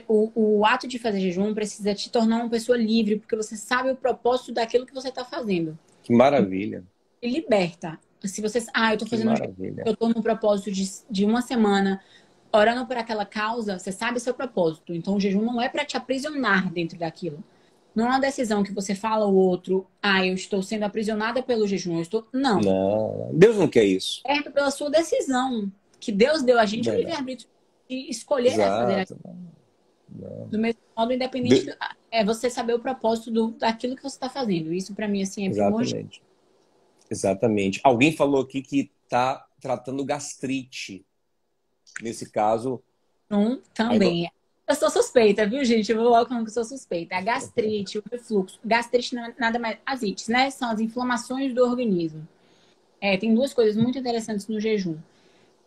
O ato de fazer jejum precisa te tornar uma pessoa livre, porque você sabe o propósito daquilo que você está fazendo. Que maravilha. E liberta. Se você, eu tô Que fazendo jejum, maravilha. eu tô no propósito de uma semana orando por aquela causa, você sabe seu propósito. Então o jejum não é para te aprisionar dentro daquilo. Não é uma decisão que você fala ao outro, eu estou sendo aprisionada pelo jejum, eu estou. Não. Não, Deus não quer isso. É pela sua decisão. Que Deus deu a gente o Verdade. livre-arbítrio de escolher, né, fazer Exato. Não. do mesmo modo, independente De- é você saber o propósito daquilo que você está fazendo. Isso para mim assim é primordial. Exatamente. Exatamente. Alguém falou aqui que está tratando gastrite. Nesse caso, aí não. Também. Eu sou suspeita, viu, gente? Eu vou logo falando que eu sou suspeita. A gastrite, o refluxo. Gastrite não é nada mais. As ites, né? São as inflamações do organismo. Tem duas coisas muito interessantes no jejum.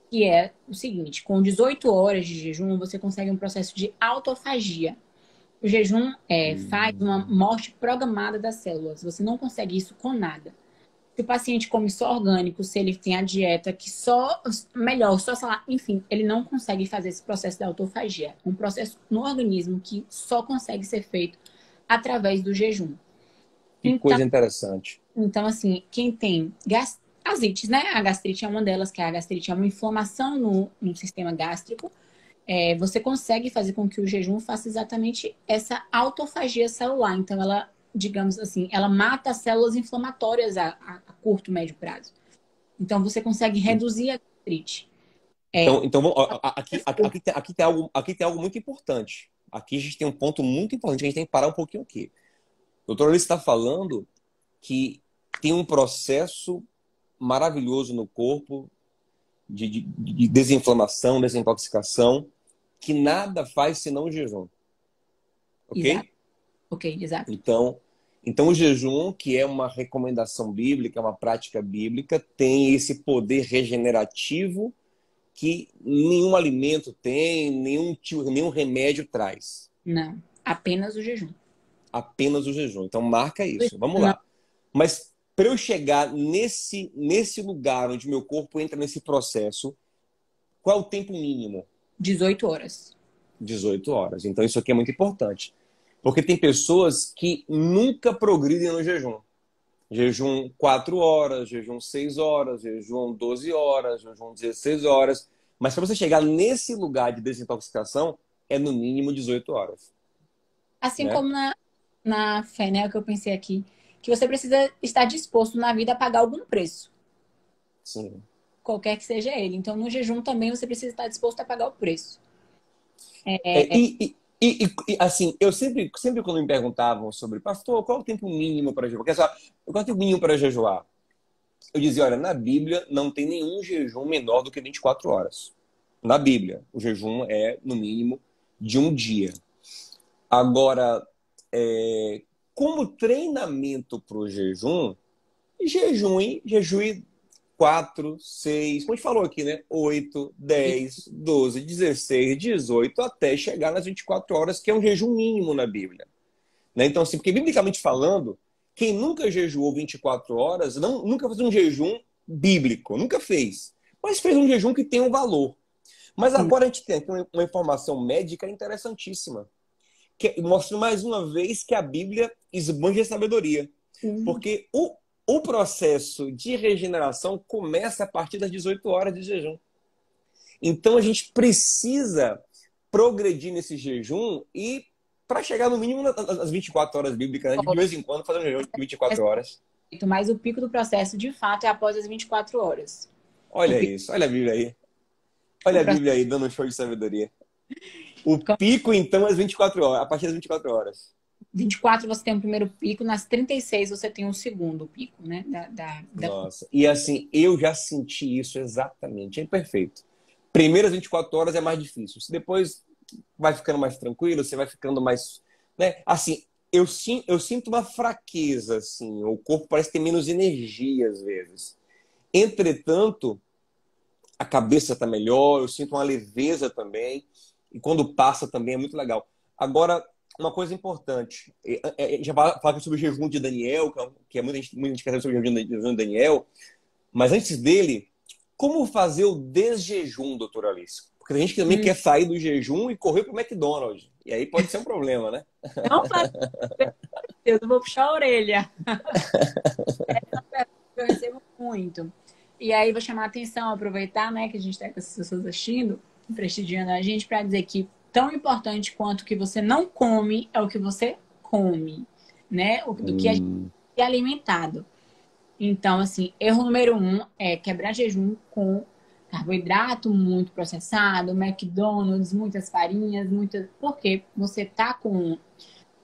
Que é o seguinte: com 18 horas de jejum, você consegue um processo de autofagia. O jejum faz uma morte programada das células. Você não consegue isso com nada. Se o paciente come só orgânico, se ele tem a dieta que só salada, enfim, ele não consegue fazer esse processo da autofagia. Um processo no organismo que só consegue ser feito através do jejum. Que Então, coisa interessante. assim, quem tem asites, né? A gastrite é uma delas, que a gastrite é uma inflamação no sistema gástrico. Você consegue fazer com que o jejum faça exatamente essa autofagia celular. Então, ela, digamos assim, ela mata as células inflamatórias a curto, médio prazo. Então, você consegue reduzir a gastrite. Aqui tem algo muito importante. Aqui a gente tem um ponto muito importante. A gente tem que parar um pouquinho aqui. O doutor Alice está falando que tem um processo maravilhoso no corpo de desinflamação, desintoxicação, que nada faz senão o jejum. Ok? Exato. Ok, exato. Então o jejum, que é uma recomendação bíblica, uma prática bíblica, tem esse poder regenerativo que nenhum alimento tem, nenhum remédio traz. Não, apenas o jejum. Apenas o jejum. Então marca isso. Vamos Não, lá. Mas para eu chegar nesse lugar onde meu corpo entra nesse processo, qual é o tempo mínimo? 18 horas. 18 horas. Então isso aqui é muito importante. Porque tem pessoas que nunca progridem no jejum. Jejum 4 horas, jejum 6 horas, jejum 12 horas, jejum 16 horas. Mas para você chegar nesse lugar de desintoxicação, é no mínimo 18 horas. Assim Né? como na fé, né? O que eu pensei aqui. Que você precisa estar disposto na vida a pagar algum preço. Sim. Qualquer que seja ele. Então, no jejum também você precisa estar disposto a pagar o preço. Assim, eu sempre quando me perguntavam sobre, pastor, qual é o tempo mínimo para jejuar? Qual é o tempo mínimo para jejuar? Eu dizia, olha, na Bíblia não tem nenhum jejum menor do que 24 horas. Na Bíblia, o jejum é, no mínimo, de um dia. Agora, como treinamento para o jejum, jejue 4, 6, como a gente falou aqui, né? 8, 10, 12, 16, 18, até chegar nas 24 horas, que é um jejum mínimo na Bíblia. Né? Então, assim, porque biblicamente falando, quem nunca jejuou 24 horas, nunca fez um jejum bíblico, nunca fez. Mas fez um jejum que tem um valor. Mas agora a gente tem aqui uma informação médica interessantíssima, que mostra mais uma vez que a Bíblia esbanja a sabedoria. Porque o processo de regeneração começa a partir das 18 horas de jejum. Então a gente precisa progredir nesse jejum e para chegar no mínimo nas 24 horas bíblicas, né? De vez em quando fazer um jejum de 24 horas. Mas o pico do processo, de fato, é após as 24 horas. Olha isso, olha a Bíblia aí. Olha a Bíblia aí, dando um show de sabedoria. O pico, então, é às 24 horas, a partir das 24 horas. 24 você tem o primeiro pico, nas 36 você tem o segundo pico, né? Nossa, e assim, eu já senti isso exatamente, é perfeito. Primeiras 24 horas é mais difícil. Se depois vai ficando mais tranquilo, você vai ficando mais, né? Assim, eu sinto uma fraqueza, assim, o corpo parece ter menos energia às vezes. Entretanto, a cabeça tá melhor, eu sinto uma leveza também, e quando passa também é muito legal. Agora, uma coisa importante, já fala sobre o jejum de Daniel, que é muita gente quer saber sobre o jejum de Daniel, mas antes dele, como fazer o desjejum, doutora Alice? Porque a gente também quer sair do jejum e correr pro McDonald's. E aí pode ser um problema, né? Não faz. Eu não vou puxar a orelha. Essa pergunta eu recebo muito. E aí vou chamar a atenção, aproveitar, né, que a gente está com essas pessoas assistindo, prestigiando a gente, para dizer que tão importante quanto o que você não come é o que você come, né? Do que a gente é alimentado. Então, assim, erro número 1 é quebrar jejum com carboidrato muito processado, McDonald's, muitas farinhas, porque você tá com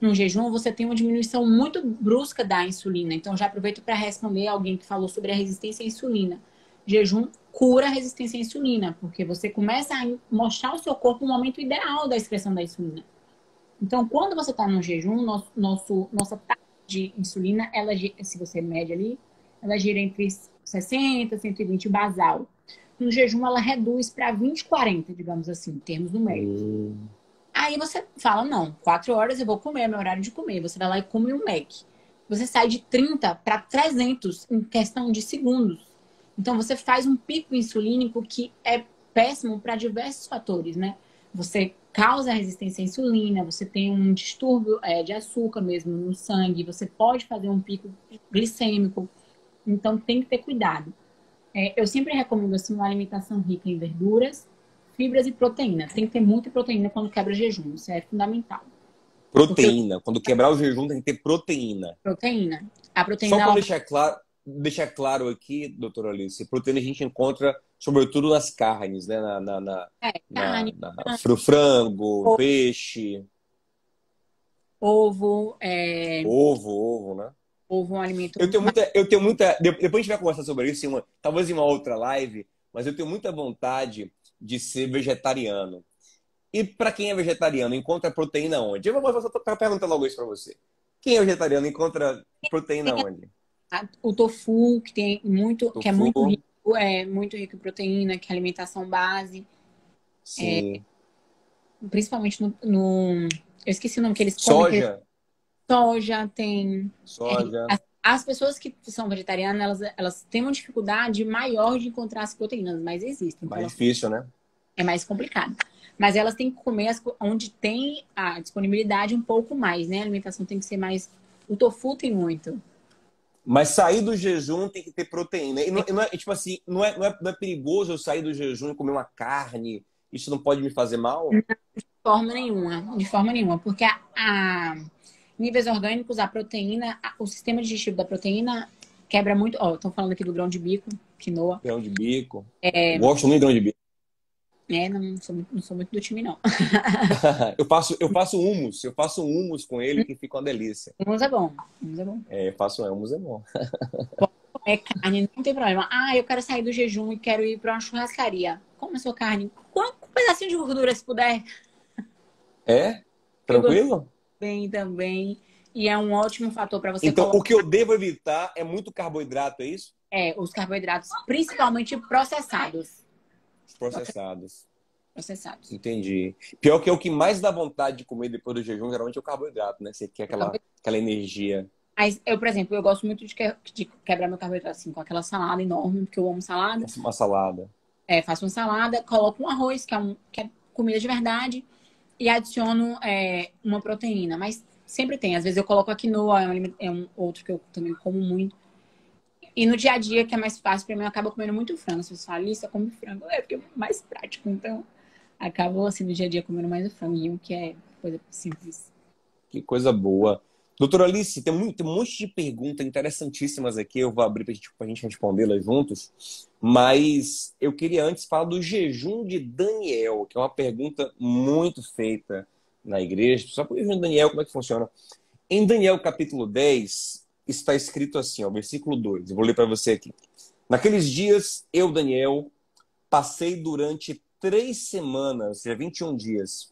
um jejum, você tem uma diminuição muito brusca da insulina. Então, já aproveito para responder alguém que falou sobre a resistência à insulina. Jejum cura a resistência à insulina, porque você começa a mostrar ao seu corpo o momento ideal da excreção da insulina. Então, quando você está no jejum, nossa taxa de insulina, se você mede ali, ela gira entre 60 e 120 basal. No jejum, ela reduz para 20, 40, digamos assim, em termos numéricos. Aí você fala, não, 4 horas eu vou comer, é meu horário de comer. Você vai lá e come um Mac. Você sai de 30 para 300 em questão de segundos. Então, você faz um pico insulínico que é péssimo para diversos fatores, né? Você causa resistência à insulina, você tem um distúrbio de açúcar mesmo no sangue, você pode fazer um pico glicêmico. Então, tem que ter cuidado. Eu sempre recomendo assim, uma alimentação rica em verduras, fibras e proteína. Tem que ter muita proteína quando quebra jejum. Isso é fundamental. Proteína. Quando quebrar o jejum, tem que ter proteína. Proteína. A proteína... Só para deixar claro aqui, doutora Alice, proteína a gente encontra sobretudo nas carnes, né? Carne. Frango, peixe. Ovo. Ovo, né? Ovo é um alimento... Eu tenho muita... Depois a gente vai conversar sobre isso, talvez em uma outra live, mas eu tenho muita vontade de ser vegetariano. E para quem é vegetariano, encontra proteína onde? Eu vou perguntar logo isso para você. Quem é vegetariano encontra proteína onde? O tofu, que tem muito, que é muito rico em proteína, que é alimentação base. Sim. Principalmente eu esqueci o nome que eles comem. Soja tem. Soja. As pessoas que são vegetarianas, elas têm uma dificuldade maior de encontrar as proteínas, mas existem. Mais difícil, né? É mais complicado. Mas elas têm que comer onde tem a disponibilidade um pouco mais, né? A alimentação tem que ser mais... O tofu tem muito. Mas sair do jejum tem que ter proteína. E não é, tipo assim, não é perigoso eu sair do jejum e comer uma carne? Isso não pode me fazer mal? Não, de forma nenhuma. De forma nenhuma. Porque níveis orgânicos, a proteína, o sistema digestivo da proteína quebra muito. Estão falando aqui do grão de bico, quinoa. Grão de bico. Eu gosto muito de grão de bico. Não sou muito do time, não. Eu faço hummus com ele que fica uma delícia. Hummus é bom. Hummus é bom. É, eu faço hummus, é bom. Comer carne, não tem problema. Ah, eu quero sair do jejum e quero ir para uma churrascaria. Coma sua carne. Com um pedacinho de gordura, se puder. É? Eu gosto Tranquilo? bem também. E é um ótimo fator para você Então, colocar o que eu devo evitar é muito carboidrato, é isso? os carboidratos, principalmente processados. Processados. Processados. Entendi. Pior que é o que mais dá vontade de comer depois do jejum, geralmente é o carboidrato, né? Você quer aquela energia. Mas eu, por exemplo, eu gosto muito de quebrar meu carboidrato assim, com aquela salada enorme, porque eu amo salada. Uma salada. Faço uma salada, coloco um arroz, que é comida de verdade, e adiciono uma proteína. Mas sempre tem. Às vezes eu coloco a quinoa, é um outro que eu também como muito. E no dia a dia, que é mais fácil pra mim, eu acabo comendo muito frango. Se você fala, Alice, eu como frango. Porque é mais prático. Então, acabo, assim, no dia a dia comendo mais o franguinho, que é coisa simples. Que coisa boa. Doutora Alice, tem um monte de perguntas interessantíssimas aqui. Eu vou abrir pra gente respondê-las juntos. Mas eu queria antes falar do jejum de Daniel, que é uma pergunta muito feita na igreja. Só para o jejum de Daniel, como é que funciona? Em Daniel, capítulo 10, está escrito assim, ó, versículo 2. Eu vou ler para você aqui. Naqueles dias, eu, Daniel, passei durante 3 semanas, ou seja, 21 dias.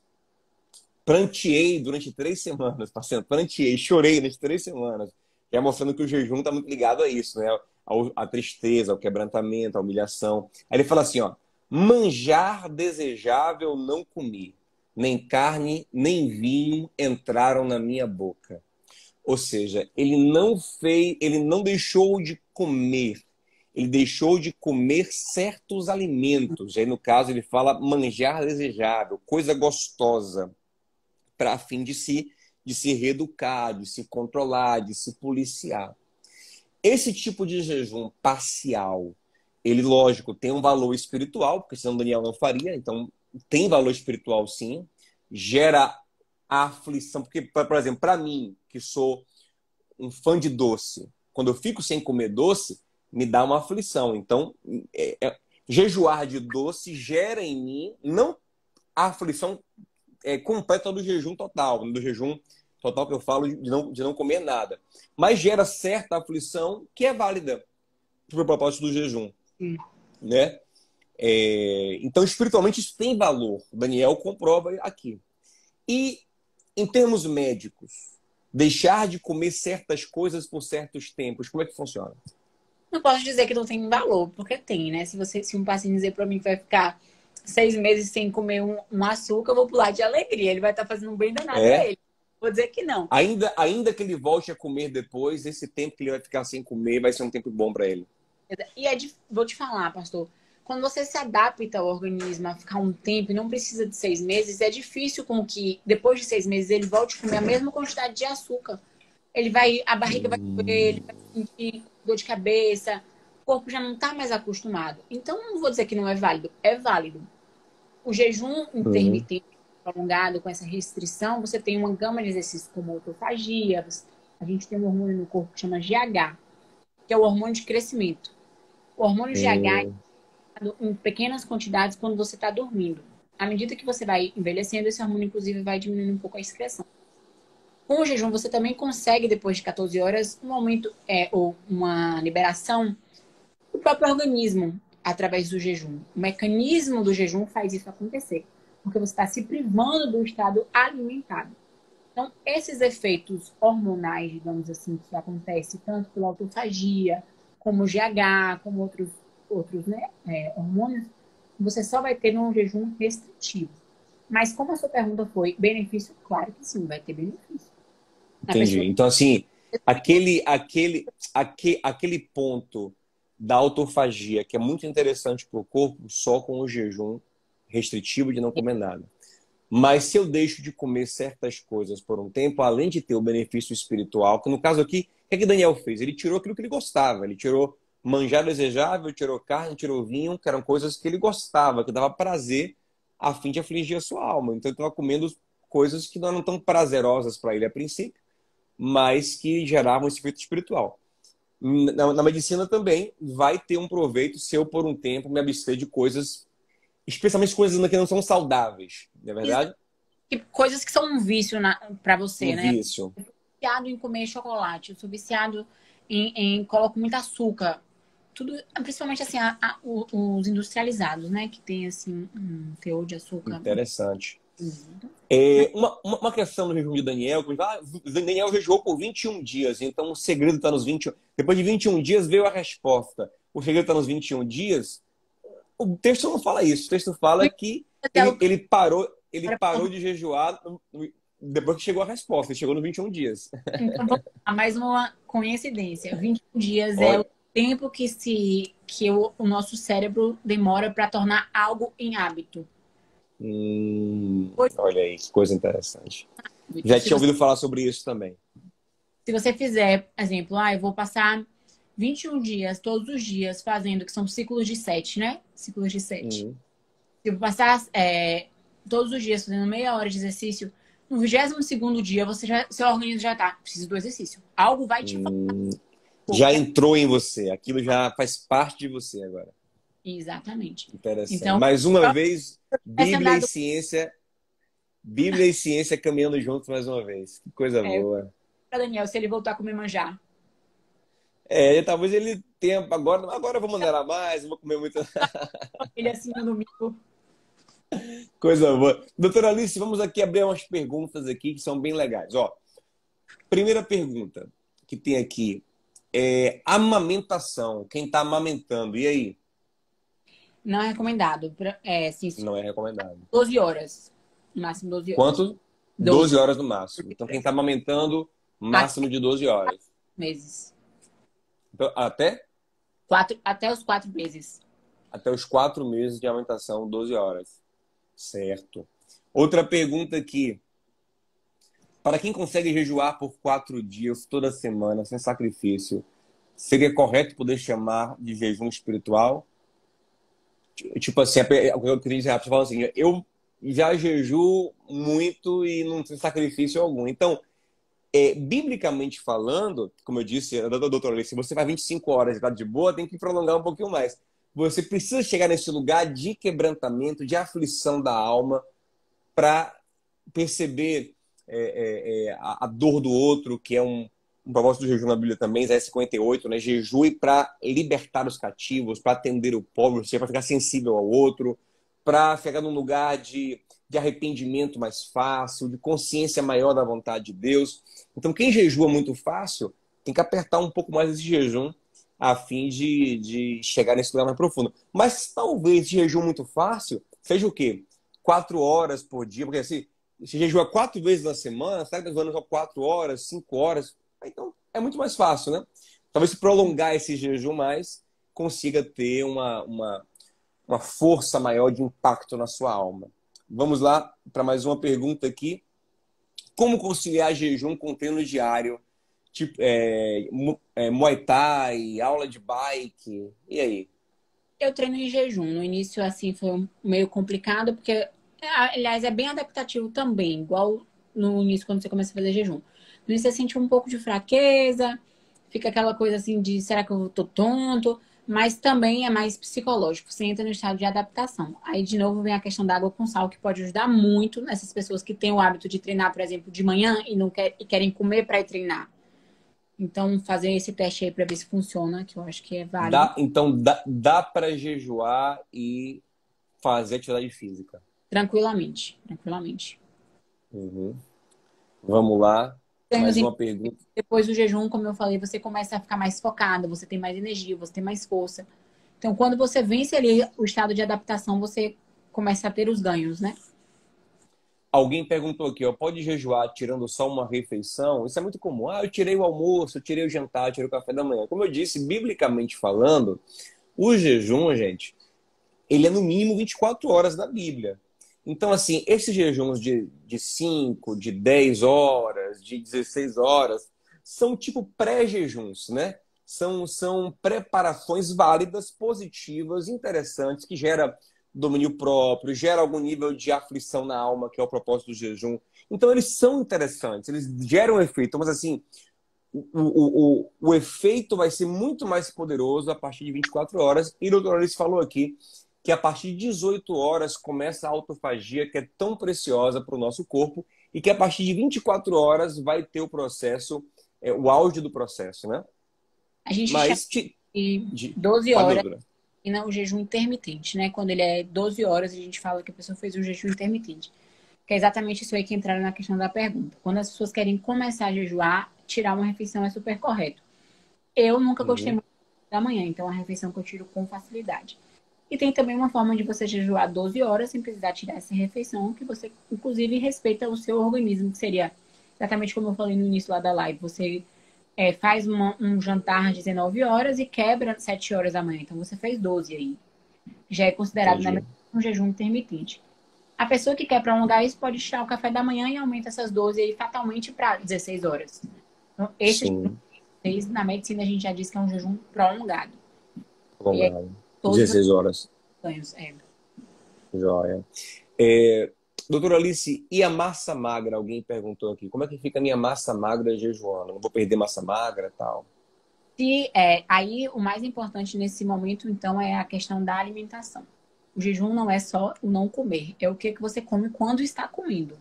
Pranteei durante 3 semanas, pranteei, chorei durante 3 semanas. Já mostrando que o jejum está muito ligado a isso, né? A tristeza, ao quebrantamento, à humilhação. Aí ele fala assim, ó, manjar desejável não comi, nem carne, nem vinho entraram na minha boca. Ou seja, ele não deixou de comer, ele deixou de comer certos alimentos. Aí no caso ele fala manjar desejável, coisa gostosa, para a fim de se reeducar, de se controlar, de se policiar. Esse tipo de jejum parcial, ele, lógico, tem um valor espiritual, porque senão Daniel não faria, então tem valor espiritual sim, gera aflição, porque, por exemplo, para mim, que sou um fã de doce, quando eu fico sem comer doce, me dá uma aflição. Então, jejuar de doce gera em mim, não a aflição completa do jejum total, do jejum total que eu falo de não comer nada. Mas gera certa aflição que é válida para o propósito do jejum. Né? Então, espiritualmente, isso tem valor. O Daniel comprova aqui. E, em termos médicos, deixar de comer certas coisas por certos tempos, como é que funciona? Não posso dizer que não tem valor, porque tem, né? Se um paciente dizer para mim que vai ficar 6 meses sem comer um açúcar, eu vou pular de alegria. Ele vai estar fazendo um bem danado a ele. Vou dizer que não. Ainda que ele volte a comer depois, esse tempo que ele vai ficar sem comer vai ser um tempo bom para ele. E vou te falar, pastor, quando você se adapta ao organismo a ficar um tempo e não precisa de 6 meses, é difícil com que depois de 6 meses ele volte a comer a mesma quantidade de açúcar. A barriga vai doer, ele vai sentir dor de cabeça, o corpo já não está mais acostumado. Então, não vou dizer que não é válido, é válido. O jejum intermitente prolongado com essa restrição, você tem uma gama de exercícios como autofagia, a gente tem um hormônio no corpo que chama GH, que é o hormônio de crescimento. O hormônio GH é em pequenas quantidades quando você está dormindo. À medida que você vai envelhecendo, esse hormônio, inclusive, vai diminuindo um pouco a excreção. Com o jejum, você também consegue, depois de 14 horas, um aumento ou uma liberação do próprio organismo através do jejum. O mecanismo do jejum faz isso acontecer, porque você está se privando do estado alimentado. Então, esses efeitos hormonais, digamos assim, que acontecem tanto pela autofagia, como o GH, como outros hormônios, você só vai ter num jejum restritivo. Mas como a sua pergunta foi benefício, claro que sim, vai ter benefício. Entendi. Então, assim, aquele ponto da autofagia, que é muito interessante para o corpo, só com o jejum restritivo de não comer nada. Mas se eu deixo de comer certas coisas por um tempo, além de ter o benefício espiritual, que no caso aqui, o que Daniel fez? Ele tirou aquilo que ele gostava. Ele tirou manjar desejável, tirou carne, tirou vinho, que eram coisas que ele gostava, que dava prazer a fim de afligir a sua alma. Então ele estava comendo coisas que não eram tão prazerosas para ele a princípio, mas que geravam esse efeito espiritual. Na medicina também vai ter um proveito se eu, por um tempo, me abster de coisas especialmente coisas que não são saudáveis, não é verdade? Coisas que são um vício para você, né? Vício. Eu sou viciado em comer chocolate, eu sou viciado em coloco muito açúcar. Tudo, principalmente assim, os industrializados, né? Que tem assim um teor de açúcar. Interessante. Uhum. Uma questão no jejum de Daniel, Daniel jejuou por 21 dias, então o segredo está nos 21. Depois de 21 dias veio a resposta. O segredo está nos 21 dias. O texto não fala isso. O texto fala que ele parou de jejuar depois que chegou a resposta. Ele chegou nos 21 dias. Então, vamos lá, mais uma coincidência. 21 dias é o tempo que o nosso cérebro demora para tornar algo em hábito. Olha aí, que coisa interessante. Já tinha ouvido falar sobre isso também. Se você fizer, exemplo, eu vou passar 21 dias, todos os dias, fazendo, que são ciclos de 7, né? Ciclos de 7. Se eu passar todos os dias fazendo meia hora de exercício, no 22º dia, seu organismo já tá, precisa do exercício. Algo vai te falar. Já entrou em você, aquilo já faz parte de você agora. Exatamente. Interessante. Então, mais uma vez, Bíblia e ciência caminhando juntos mais uma vez. Que coisa boa. Para Daniel, se ele voltar a comer manjar. Talvez ele tenha. Agora eu vou mandar mais, não vou comer muito. Ele assim no domingo. Coisa boa. Doutora Alice, vamos aqui abrir umas perguntas aqui que são bem legais. Primeira pergunta que tem aqui é amamentação. Quem está amamentando, e aí? Não é recomendado. Não é recomendado. 12 horas. No máximo 12 horas. Quanto? 12 horas no máximo. Então, quem está amamentando, máximo de 12 horas. Meses. Então, até os 4 meses. Até os 4 meses de amamentação, 12 horas. Certo. Outra pergunta aqui. Para quem consegue jejuar por 4 dias toda semana, sem sacrifício, seria correto poder chamar de jejum espiritual? Tipo assim, eu queria falar assim, eu já jejuo muito e não tenho sacrifício algum. Então, biblicamente falando, como eu disse, a doutora Alice, se você vai 25 horas e tá de boa, tem que prolongar um pouquinho mais. Você precisa chegar nesse lugar de quebrantamento, de aflição da alma, para perceber a dor do outro, que é um propósito do jejum na Bíblia também, Isaías 58, né? Jejue para libertar os cativos, para atender o pobre, para ficar sensível ao outro, para chegar num lugar de arrependimento mais fácil, de consciência maior da vontade de Deus. Então, quem jejua muito fácil, tem que apertar um pouco mais esse jejum a fim de chegar nesse lugar mais profundo. Mas talvez esse jejum muito fácil seja o quê? 4 horas por dia, porque assim, se jejua 4 vezes na semana, será que está jejum só 4 horas, 5 horas? Então, é muito mais fácil, né? Talvez se prolongar esse jejum mais, consiga ter uma força maior de impacto na sua alma. Vamos lá para mais uma pergunta aqui. Como conciliar jejum com treino diário? Tipo, Muay Thai, aula de bike, e aí? Eu treino em jejum. No início, assim, foi meio complicado, porque, aliás, é bem adaptativo também, igual no início, quando você começa a fazer jejum. No início, você sente um pouco de fraqueza, fica aquela coisa assim de, será que eu tô tonto? Mas também é mais psicológico. Você entra no estado de adaptação. Aí, de novo, vem a questão da água com sal, que pode ajudar muito nessas pessoas que têm o hábito de treinar, por exemplo, de manhã e querem comer para ir treinar. Então, fazer esse teste aí para ver se funciona, que eu acho que é válido. Então, dá para jejuar e fazer atividade física? Tranquilamente. Uhum. Vamos lá. Mais uma pergunta. Depois do jejum, como eu falei, você começa a ficar mais focado, você tem mais energia, você tem mais força. Então, quando você vence ali o estado de adaptação, você começa a ter os ganhos, né? Alguém perguntou aqui, pode jejuar tirando só uma refeição? Isso é muito comum. Eu tirei o almoço, eu tirei o jantar, eu tirei o café da manhã. Como eu disse, biblicamente falando, o jejum, gente, ele é no mínimo 24 horas da Bíblia. Então, assim, esses jejuns de 5, de 10 horas, de 16 horas, são tipo pré-jejuns, né? São preparações válidas, positivas, interessantes, que gera domínio próprio, gera algum nível de aflição na alma, que é o propósito do jejum. Então, eles são interessantes, eles geram efeito, mas assim, o efeito vai ser muito mais poderoso a partir de 24 horas. E o doutor Alice falou aqui que a partir de 18 horas começa a autofagia, que é tão preciosa para o nosso corpo, e que a partir de 24 horas vai ter o processo, o auge do processo, né? A gente chama Mas, de 12 fala, horas doutora. e não o jejum intermitente, né? Quando ele é 12 horas, a gente fala que a pessoa fez o jejum intermitente. Que é exatamente isso aí que entraram na questão da pergunta. Quando as pessoas querem começar a jejuar, tirar uma refeição é super correto. Eu nunca gostei Uhum. muito da manhã, então é uma refeição que eu tiro com facilidade. E tem também uma forma de você jejuar 12 horas sem precisar tirar essa refeição, que você, inclusive, respeita o seu organismo, que seria exatamente como eu falei no início lá da live. Você faz um jantar às 19 horas e quebra às 7 horas da manhã. Então, você fez 12 aí. Já é considerado na Entendi. medicina um jejum intermitente. A pessoa que quer prolongar isso pode tirar o café da manhã e aumenta essas 12 aí fatalmente para 16 horas. Então, esse Sim, jejum, na medicina, a gente já diz que é um jejum prolongado. E aí, prolongado. todos os 16 horas. ganhos. Joia. É, doutora Alice, e a massa magra? Alguém perguntou aqui. Como é que fica a minha massa magra jejuando? Não vou perder massa magra e tal. Aí, o mais importante nesse momento, então, é a questão da alimentação. O jejum não é só o não comer, é o que você come quando está comendo.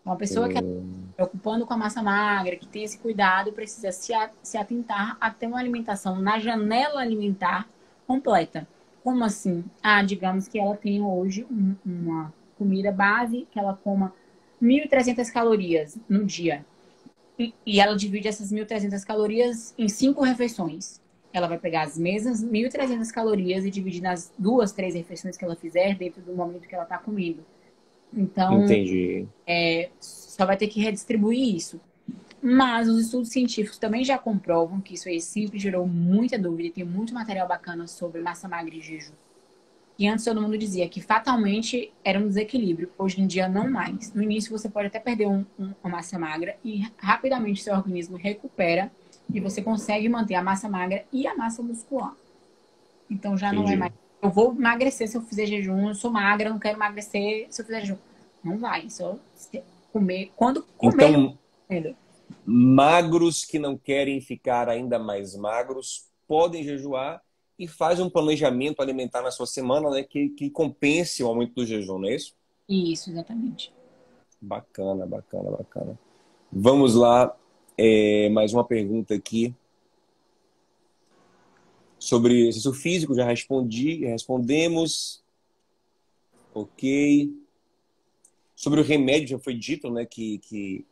Uma pessoa que está Hum, preocupando com a massa magra, que tem esse cuidado, precisa se atentar a ter uma alimentação na janela alimentar completa. Como assim? Digamos que ela tem hoje uma comida base, que ela coma 1.300 calorias no dia. E ela divide essas 1.300 calorias em 5 refeições. Ela vai pegar as mesmas 1.300 calorias e dividir nas 2, 3 refeições que ela fizer dentro do momento que ela está comendo. Então, entendi. só vai ter que redistribuir isso. Mas os estudos científicos também já comprovam que isso aí sempre gerou muita dúvida e tem muito material bacana sobre massa magra e jejum. E antes todo mundo dizia que fatalmente era um desequilíbrio. Hoje em dia, não mais. No início, você pode até perder uma massa magra e rapidamente seu organismo recupera e você consegue manter a massa magra e a massa muscular. Então, já não é Entendi. mais. Eu vou emagrecer se eu fizer jejum, eu sou magra, não quero emagrecer se eu fizer jejum. Não vai. Só comer. Quando comer, Então, comendo. magros que não querem ficar ainda mais magros podem jejuar e faz um planejamento alimentar na sua semana, né, que compense o aumento do jejum, não é isso? Isso, exatamente. Bacana, bacana, bacana. Vamos lá, mais uma pergunta aqui sobre exercício físico, já respondi, já respondemos, ok. Sobre o remédio, já foi dito, né, que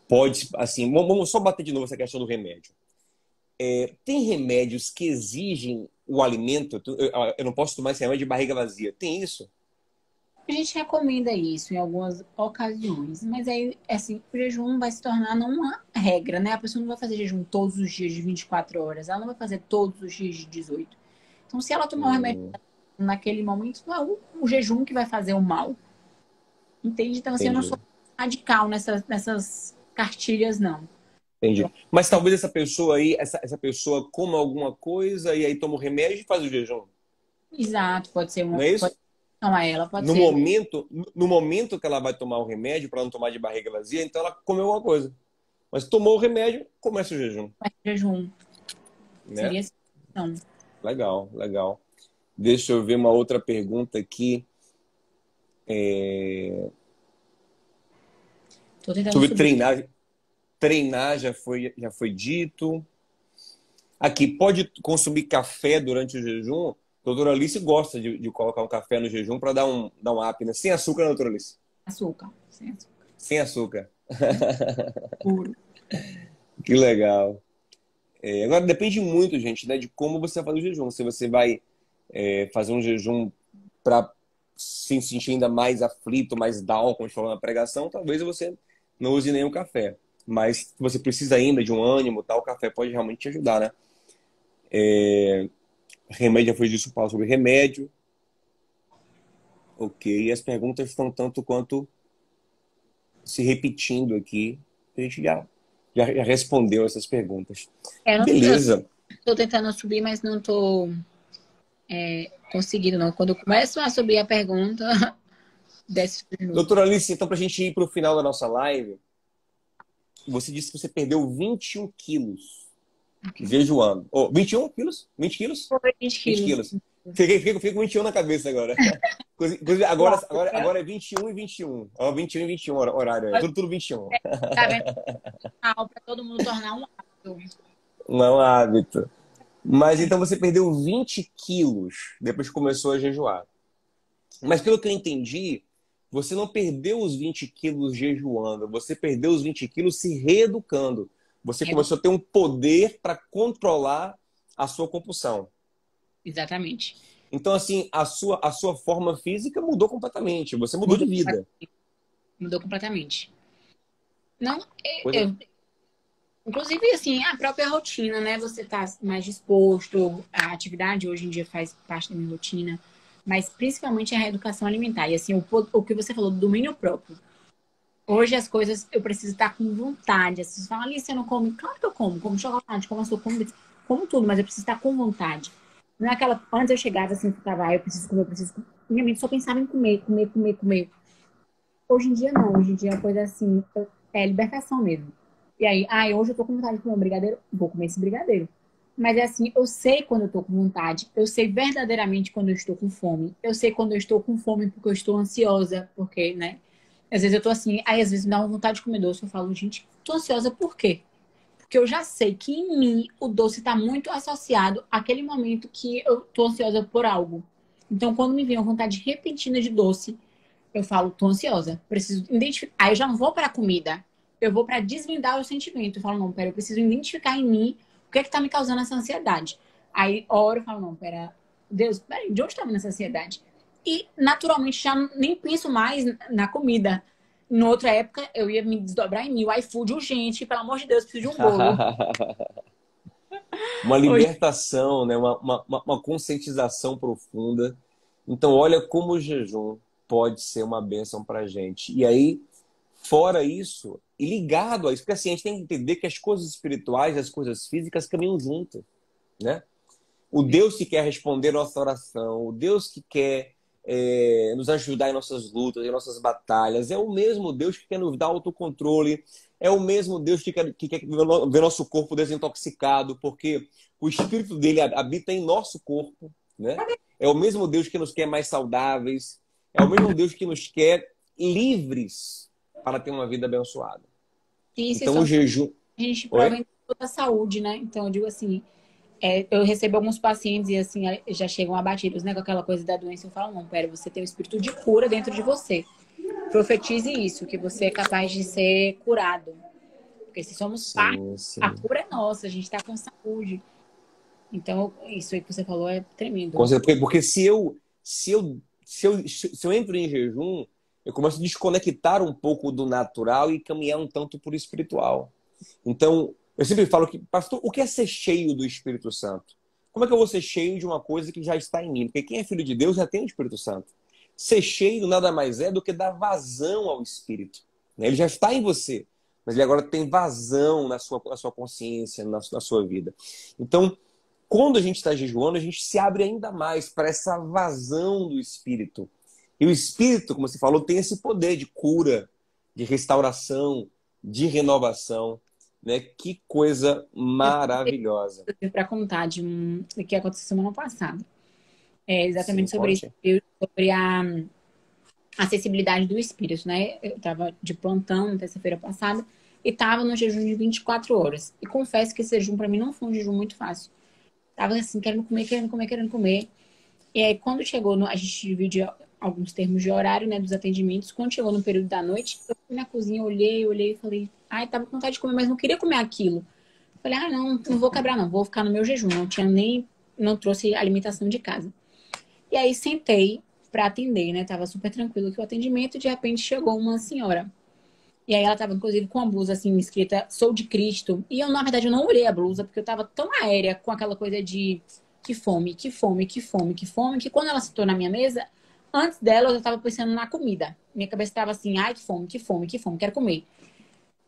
pode, assim, vamos só bater de novo essa questão do remédio. Tem remédios que exigem o alimento? Eu não posso tomar esse remédio de barriga vazia. Tem isso? A gente recomenda isso em algumas ocasiões, mas aí, assim, o jejum vai se tornar não uma regra, né? A pessoa não vai fazer jejum todos os dias de 24 horas, ela não vai fazer todos os dias de 18. Então, se ela tomar um remédio Hum, naquele momento, não é o jejum que vai fazer o mal, entende? Então, assim, eu não entendi, sou radical nessas cartilhas, não. entendi. Mas talvez essa pessoa aí, essa pessoa coma alguma coisa e aí toma o remédio e faz o jejum. Exato, pode ser Não uma. é Pode isso? não é ela, pode No ser momento, no momento que ela vai tomar o remédio, para não tomar de barriga vazia, então ela comeu alguma coisa. Mas tomou o remédio, começa o jejum, jejum. né? Seria assim, não. Legal, legal. Deixa eu ver uma outra pergunta aqui. Tô tentando Sobre subir. treinar. Treinar já foi dito. Aqui, pode consumir café durante o jejum? Doutora Alice gosta de colocar um café no jejum para dar um up, né? Sem açúcar, né, doutora Alice? Açúcar. Sem açúcar. Sem açúcar. Puro. Que legal. Agora, depende muito, gente, né, de como você vai fazer o jejum. Se você vai fazer um jejum para se sentir ainda mais aflito, mais down, como a gente falou na pregação, talvez você não use nenhum café. Mas se você precisa ainda de um ânimo, tal, o café pode realmente te ajudar, né? Remédio, já foi disso, Paulo, sobre remédio. Ok, e as perguntas estão tanto quanto se repetindo aqui. A gente já respondeu essas perguntas. Eu Beleza. tô tentando subir, mas não tô conseguindo, não. Quando eu começo a subir a pergunta, desce de novo. Doutora Alice, então, para a gente ir para o final da nossa live, você disse que você perdeu 21 quilos jejuando. 21 quilos? 20 quilos? Foi 20 20 quilos. quilos. Fiquei com 21 na cabeça agora. Inclusive, agora é 21 e 21. Ó, 21 e 21 horário aí. Tudo 21. Tá vendo? Para todo mundo tornar um hábito. Não é um hábito. Mas então você perdeu 20 quilos depois que começou a jejuar. Mas pelo que eu entendi, você não perdeu os 20 quilos jejuando, você perdeu os 20 quilos se reeducando. Você começou a ter um poder para controlar a sua compulsão. Exatamente. Então, assim, a sua forma física mudou completamente. Você mudou de vida. Mudou completamente. Não, inclusive, assim, a própria rotina, né? Você tá mais disposto, a atividade hoje em dia faz parte da minha rotina, mas principalmente a reeducação alimentar. E assim, o que você falou do domínio próprio. Hoje as coisas eu preciso estar com vontade. As pessoas falam, ali você não come? Claro que eu como chocolate, como açúcar, como tudo, mas eu preciso estar com vontade. Não é aquela. Antes eu chegava assim, ficava, eu preciso comer, eu preciso comer. Minha mente só pensava em comer, comer, comer, comer. Hoje em dia não, hoje em dia é coisa assim, é libertação mesmo. E aí, hoje eu tô com vontade de comer um brigadeiro, vou comer esse brigadeiro. Mas é assim, eu sei quando eu tô com vontade, eu sei verdadeiramente quando eu estou com fome. Eu sei quando eu estou com fome porque eu estou ansiosa, porque, né? Às vezes eu tô assim, aí às vezes me dá uma vontade de comer doce, eu falo, gente, tô ansiosa por quê? Porque eu já sei que em mim o doce está muito associado àquele momento que eu tô ansiosa por algo. Então, quando me vem uma vontade repentina de doce, eu falo, tô ansiosa, preciso identificar. Aí eu já não vou para a comida, eu vou para desvendar o sentimento. Eu falo, não, pera, eu preciso identificar em mim o que é que tá me causando essa ansiedade. Aí, oro, eu falo, não, pera, Deus, peraí, de onde tá vindo essa ansiedade? E, naturalmente, já nem penso mais na comida. Em outra época, eu ia me desdobrar em mim, o iFood urgente, pelo amor de Deus, preciso de um bolo. Uma Hoje, libertação, né? Uma conscientização profunda. Então, olha como o jejum pode ser uma bênção para a gente. E aí, fora isso, e ligado a isso, porque assim, a gente tem que entender que as coisas espirituais e as coisas físicas caminham juntas, né? O Deus que quer responder a nossa oração, o Deus que quer nos ajudar em nossas lutas, em nossas batalhas, é o mesmo Deus que quer nos dar autocontrole, é o mesmo Deus que quer ver nosso corpo desintoxicado, porque o Espírito dele habita em nosso corpo, né? É o mesmo Deus que nos quer mais saudáveis, é o mesmo Deus que nos quer livres para ter uma vida abençoada. isso Então o jejum... a gente prova Oi? em toda a saúde, né? Então, eu digo assim, eu recebo alguns pacientes e assim, já chegam abatidos, né, com aquela coisa da doença. Eu falo, não, pera, você tem um espírito de cura dentro de você. Profetize isso, que você é capaz de ser curado. Porque se somos parte, Sim, a sim. cura é nossa, a gente está com saúde. Então, isso aí que você falou é Com tremendo. certeza, porque se eu entro em jejum, eu começo a desconectar um pouco do natural e caminhar um tanto por espiritual. Então, eu sempre falo que, pastor, o que é ser cheio do Espírito Santo? Como é que eu vou ser cheio de uma coisa que já está em mim? Porque quem é filho de Deus já tem o Espírito Santo. Ser cheio nada mais é do que dar vazão ao Espírito, né? Ele já está em você, mas ele agora tem vazão na sua consciência, na sua vida. Então, quando a gente está jejuando, a gente se abre ainda mais para essa vazão do Espírito. E o Espírito, como você falou, tem esse poder de cura, de restauração, de renovação, né? Que coisa maravilhosa. Para contar de um que aconteceu semana passada. É Sim, exatamente sobre isso, conte. sobre a acessibilidade do espírito, né? Eu estava de plantão na terça-feira passada e estava no jejum de 24 horas. E confesso que esse jejum para mim não foi um jejum muito fácil. Tava assim, querendo comer, querendo comer, querendo comer. E aí, quando chegou, a gente divide alguns termos de horário, né, dos atendimentos. Quando chegou no período da noite, eu fui na cozinha, olhei e falei, ai, tava com vontade de comer, mas não queria comer aquilo. Falei, ah, não vou quebrar, não, vou ficar no meu jejum. Não trouxe alimentação de casa. E aí, sentei pra atender, né, tava super tranquilo aqui o atendimento. E de repente, chegou uma senhora. E aí, ela tava, inclusive, com a blusa, assim, escrita, Sou de Cristo. E eu, na verdade, eu não olhei a blusa, porque eu tava tão aérea com aquela coisa de que fome, que fome, que fome, que fome, que quando ela sentou na minha mesa, antes dela, eu já tava pensando na comida. Minha cabeça tava assim, ai, que fome, que fome, que fome, quero comer.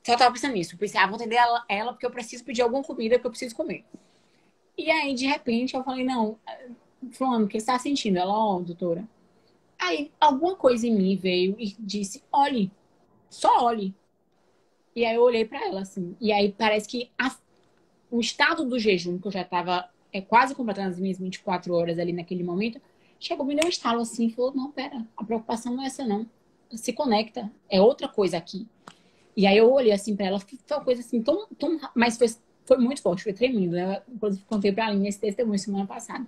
Só tava pensando nisso. Eu pensei, vou atender ela porque eu preciso pedir alguma comida, porque eu preciso comer. E aí, de repente, eu falei, não, fulano, o que você tá sentindo? Ela, ó, doutora. Aí, alguma coisa em mim veio e disse, olhe, só olhe. E aí eu olhei pra ela, assim. E aí parece que o estado do jejum que eu já tava quase completando as minhas 24 horas ali naquele momento, chegou, me deu um estalo assim, falou, não, pera, a preocupação não é essa não. Se conecta, é outra coisa aqui. E aí eu olhei assim pra ela, foi uma coisa assim, mas foi muito forte, foi tremendo, né? Inclusive contei pra Aline esse testemunho semana passada.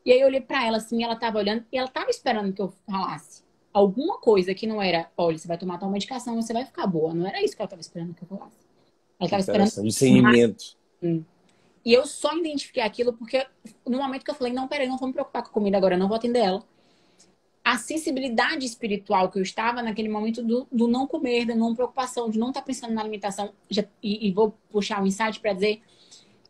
E aí eu olhei pra ela assim, ela tava olhando, e ela tava esperando que eu falasse alguma coisa que não era, olha, você vai tomar tal medicação, você vai ficar boa. Não era isso que ela tava esperando que eu falasse. Ela tava esperando Interessante. Discernimento. e eu só identifiquei aquilo porque no momento que eu falei, não, peraí, não vou me preocupar com a comida agora, não vou atender ela. A sensibilidade espiritual que eu estava naquele momento do não comer, da não preocupação, de não estar pensando na alimentação. E vou puxar um insight para dizer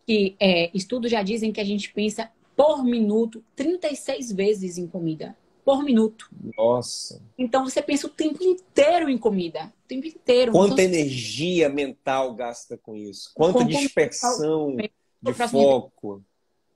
que estudos já dizem que a gente pensa por minuto 36 vezes em comida. Por minuto. Nossa. Então você pensa o tempo inteiro em comida. O tempo inteiro. Quanta Então, energia mental gasta com isso? Quanta dispersão de foco.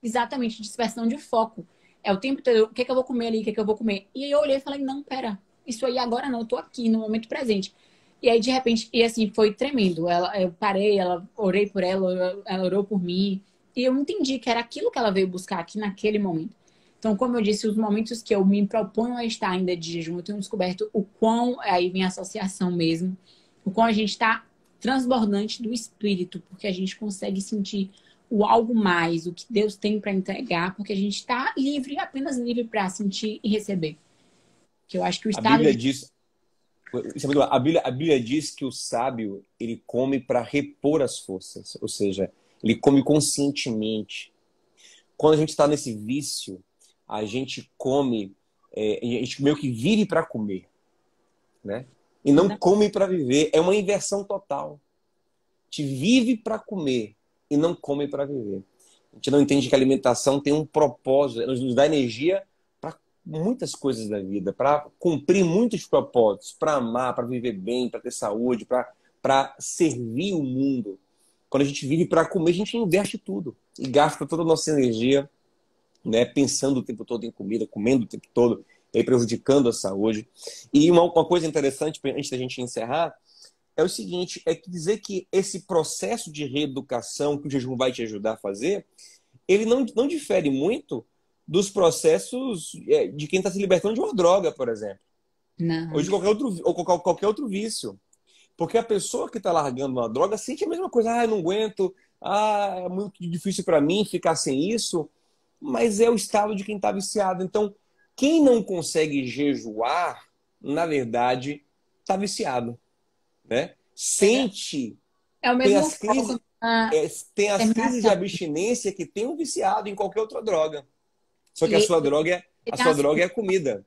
Exatamente, dispersão de foco. É o tempo todo, o que é que eu vou comer ali, o que é que eu vou comer? E aí eu olhei e falei, não, pera, isso aí agora não, eu tô aqui no momento presente. E aí, de repente, e assim, foi tremendo. Eu parei, orei por ela, ela orou por mim. E eu entendi que era aquilo que ela veio buscar aqui naquele momento. Então, como eu disse, os momentos que eu me proponho a estar ainda de jejum, eu tenho descoberto o quão, aí vem a associação mesmo, o quão a gente está transbordante do espírito, porque a gente consegue sentir o algo mais, o que Deus tem para entregar, porque a gente está livre, apenas livre para sentir e receber. Que eu acho que o A estado Bíblia diz, a Bíblia diz que o sábio, ele come para repor as forças, ou seja, ele come conscientemente. Quando a gente está nesse vício, a gente come, a gente meio que vive para comer, né? E não come para viver. É uma inversão total. A gente vive para comer e não come para viver. A gente não entende que a alimentação tem um propósito, nos dá energia para muitas coisas da vida, para cumprir muitos propósitos, para amar, para viver bem, para ter saúde, para servir o mundo. Quando a gente vive para comer, a gente inverte tudo e gasta toda a nossa energia, né, pensando o tempo todo em comida, comendo o tempo todo, e aí prejudicando a saúde. E uma coisa interessante, antes da gente encerrar, é o seguinte, é que dizer que esse processo de reeducação que o jejum vai te ajudar a fazer, ele não difere muito dos processos de quem está se libertando de uma droga, por exemplo. Não. Ou de qualquer outro vício. Porque a pessoa que está largando uma droga sente a mesma coisa. Ah, eu não aguento. Ah, é muito difícil para mim ficar sem isso. Mas é o estado de quem está viciado. Então, quem não consegue jejuar, na verdade, está viciado. Né? Sente, é o tem mesmo as crises, foco na tem as crises de terminação. abstinência que tem um viciado em qualquer outra droga. Só que E a sua droga é a comida.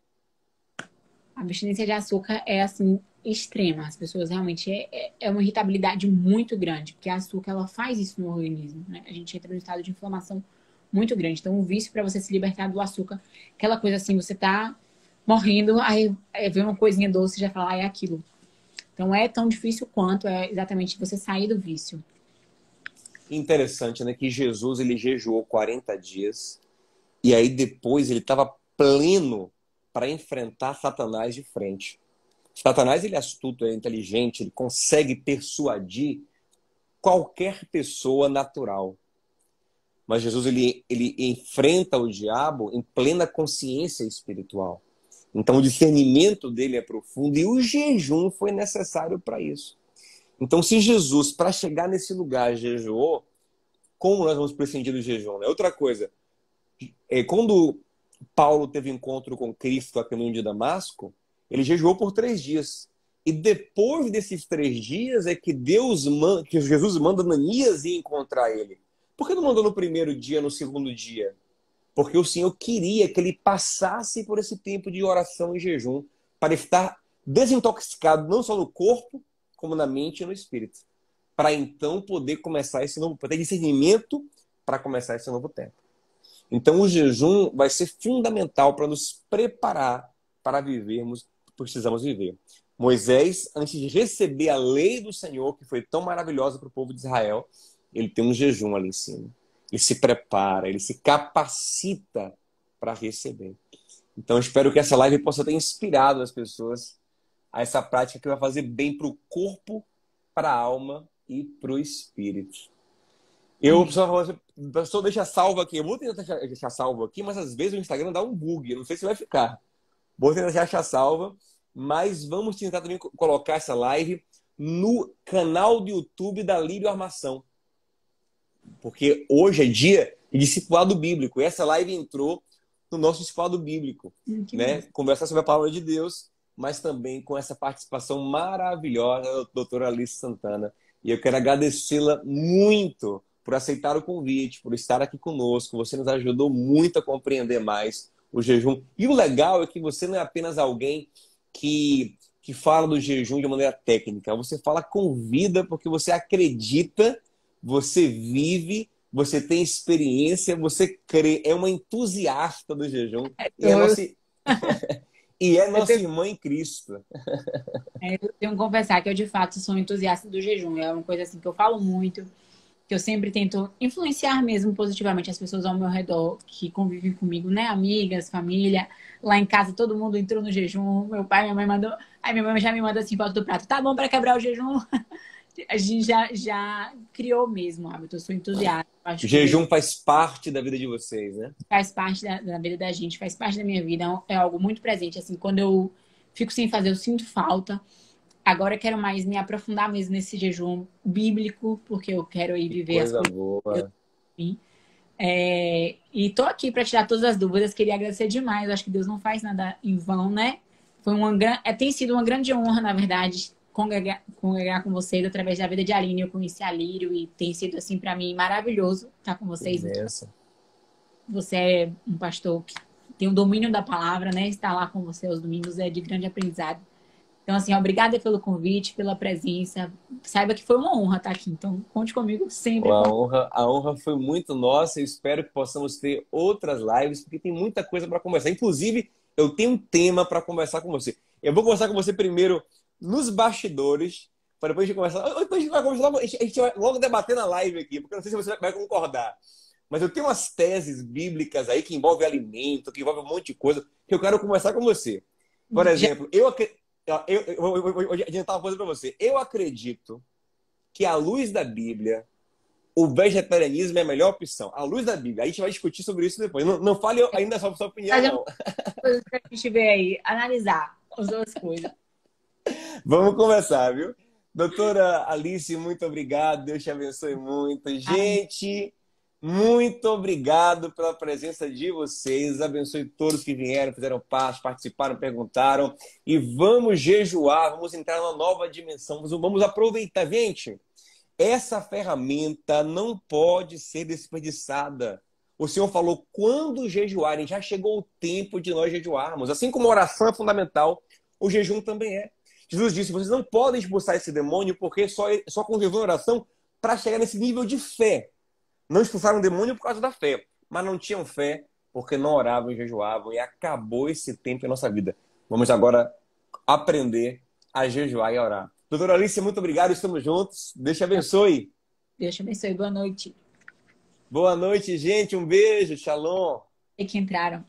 a abstinência de açúcar é assim extrema. As pessoas realmente é uma irritabilidade muito grande, porque a açúcar ela faz isso no organismo, né? A gente entra num estado de inflamação muito grande. Então, o vício para você se libertar do açúcar, aquela coisa assim, você tá morrendo, aí vê uma coisinha doce e já fala, é aquilo. Então, é tão difícil quanto é exatamente você sair do vício. Interessante, né? Que Jesus, ele jejuou 40 dias e aí depois ele estava pleno para enfrentar Satanás de frente. Satanás, ele é astuto, é inteligente, ele consegue persuadir qualquer pessoa natural. Mas Jesus, ele enfrenta o diabo em plena consciência espiritual. Então, o discernimento dele é profundo e o jejum foi necessário para isso. Então, se Jesus, para chegar nesse lugar, jejuou, como nós vamos prescindir do jejum? Né? Outra coisa, quando Paulo teve encontro com Cristo a caminho de Damasco, ele jejuou por 3 dias. E depois desses 3 dias é que que Jesus manda Ananias ir encontrar ele. Por que não mandou no primeiro dia, no segundo dia? Porque o Senhor queria que ele passasse por esse tempo de oração e jejum para estar desintoxicado não só no corpo, como na mente e no espírito. Para então poder começar esse novo, para ter discernimento para começar esse novo tempo. Então o jejum vai ser fundamental para nos preparar para vivermos o que precisamos viver. Moisés, antes de receber a lei do Senhor, que foi tão maravilhosa para o povo de Israel, ele tem um jejum ali em cima. Ele se prepara, ele se capacita para receber. Então, eu espero que essa live possa ter inspirado as pessoas a essa prática que vai fazer bem para o corpo, para a alma e para o espírito. Eu só deixa salvo aqui. Eu vou tentar deixar salvo aqui, mas às vezes o Instagram dá um bug. Eu não sei se vai ficar. Vou tentar deixar salva, mas vamos tentar também colocar essa live no canal do YouTube da Lírio Armação. Porque hoje é dia de discipulado bíblico. E essa live entrou no nosso discipulado bíblico, né? Conversar sobre a palavra de Deus, mas também com essa participação maravilhosa da doutora Alice Santana. E eu quero agradecê-la muito por aceitar o convite, por estar aqui conosco. Você nos ajudou muito a compreender mais o jejum. E o legal é que você não é apenas alguém que fala do jejum de maneira técnica. Você fala com vida porque você acredita, você vive, você tem experiência, você crê. É uma entusiasta do jejum. E é nossa irmã em Cristo. Eu tenho que confessar que eu, de fato, sou entusiasta do jejum. É uma coisa assim que eu falo muito, que eu sempre tento influenciar mesmo positivamente as pessoas ao meu redor que convivem comigo, né? Amigas, família. Lá em casa todo mundo entrou no jejum. Meu pai, minha mãe mandou. Aí minha mãe já me manda assim, foto do prato. Tá bom para quebrar o jejum? A gente já criou mesmo o hábito. Eu sou entusiasta. O jejum faz parte da vida de vocês, né? Faz parte da vida da gente, faz parte da minha vida. É algo muito presente. Assim, quando eu fico sem fazer, eu sinto falta. Agora eu quero mais me aprofundar mesmo nesse jejum bíblico, porque eu quero ir viver Coisa as boa. coisas. E tô aqui para tirar todas as dúvidas. Queria agradecer demais. Eu acho que Deus não faz nada em vão, né? Tem sido uma grande honra, na verdade, congregar com vocês através da vida de Aline. Eu conheci a Lírio e tem sido, assim, para mim, maravilhoso estar com vocês. Você é um pastor que tem o domínio da palavra, né? Estar lá com você aos domingos é de grande aprendizado. Então, assim, obrigada pelo convite, pela presença. Saiba que foi uma honra estar aqui. Então, conte comigo sempre. A honra foi muito nossa. Eu espero que possamos ter outras lives, porque tem muita coisa para conversar. Inclusive, eu tenho um tema para conversar com você. Eu vou conversar com você primeiro nos bastidores, para depois a gente conversar. Depois a gente vai conversar, a gente vai logo debater na live aqui, porque eu não sei se você vai concordar. Mas eu tenho umas teses bíblicas aí que envolvem alimento, que envolvem um monte de coisa, que eu quero conversar com você. Por exemplo, eu vou adiantar uma coisa para você. Eu acredito que, à luz da Bíblia, o vegetarianismo é a melhor opção. À luz da Bíblia. A gente vai discutir sobre isso depois. Não fale ainda sobre a sua opinião, não. Coisas que a gente vê aí, analisar as duas coisas. Vamos conversar, viu? Doutora Alice, muito obrigado. Deus te abençoe muito. Gente, muito obrigado pela presença de vocês. Abençoe todos que vieram, fizeram parte, participaram, perguntaram. E vamos jejuar, vamos entrar numa nova dimensão. Vamos aproveitar. Gente, essa ferramenta não pode ser desperdiçada. O Senhor falou, quando jejuarem, já chegou o tempo de nós jejuarmos. Assim como a oração é fundamental, o jejum também é. Jesus disse, vocês não podem expulsar esse demônio porque só com jejum e oração para chegar nesse nível de fé. Não expulsaram o demônio por causa da fé, mas não tinham fé porque não oravam e jejuavam e acabou esse tempo em nossa vida. Vamos agora aprender a jejuar e a orar. Doutora Alice, muito obrigado, estamos juntos. Deus te abençoe. Deus te abençoe, boa noite. Boa noite, gente, um beijo, shalom. E que entraram.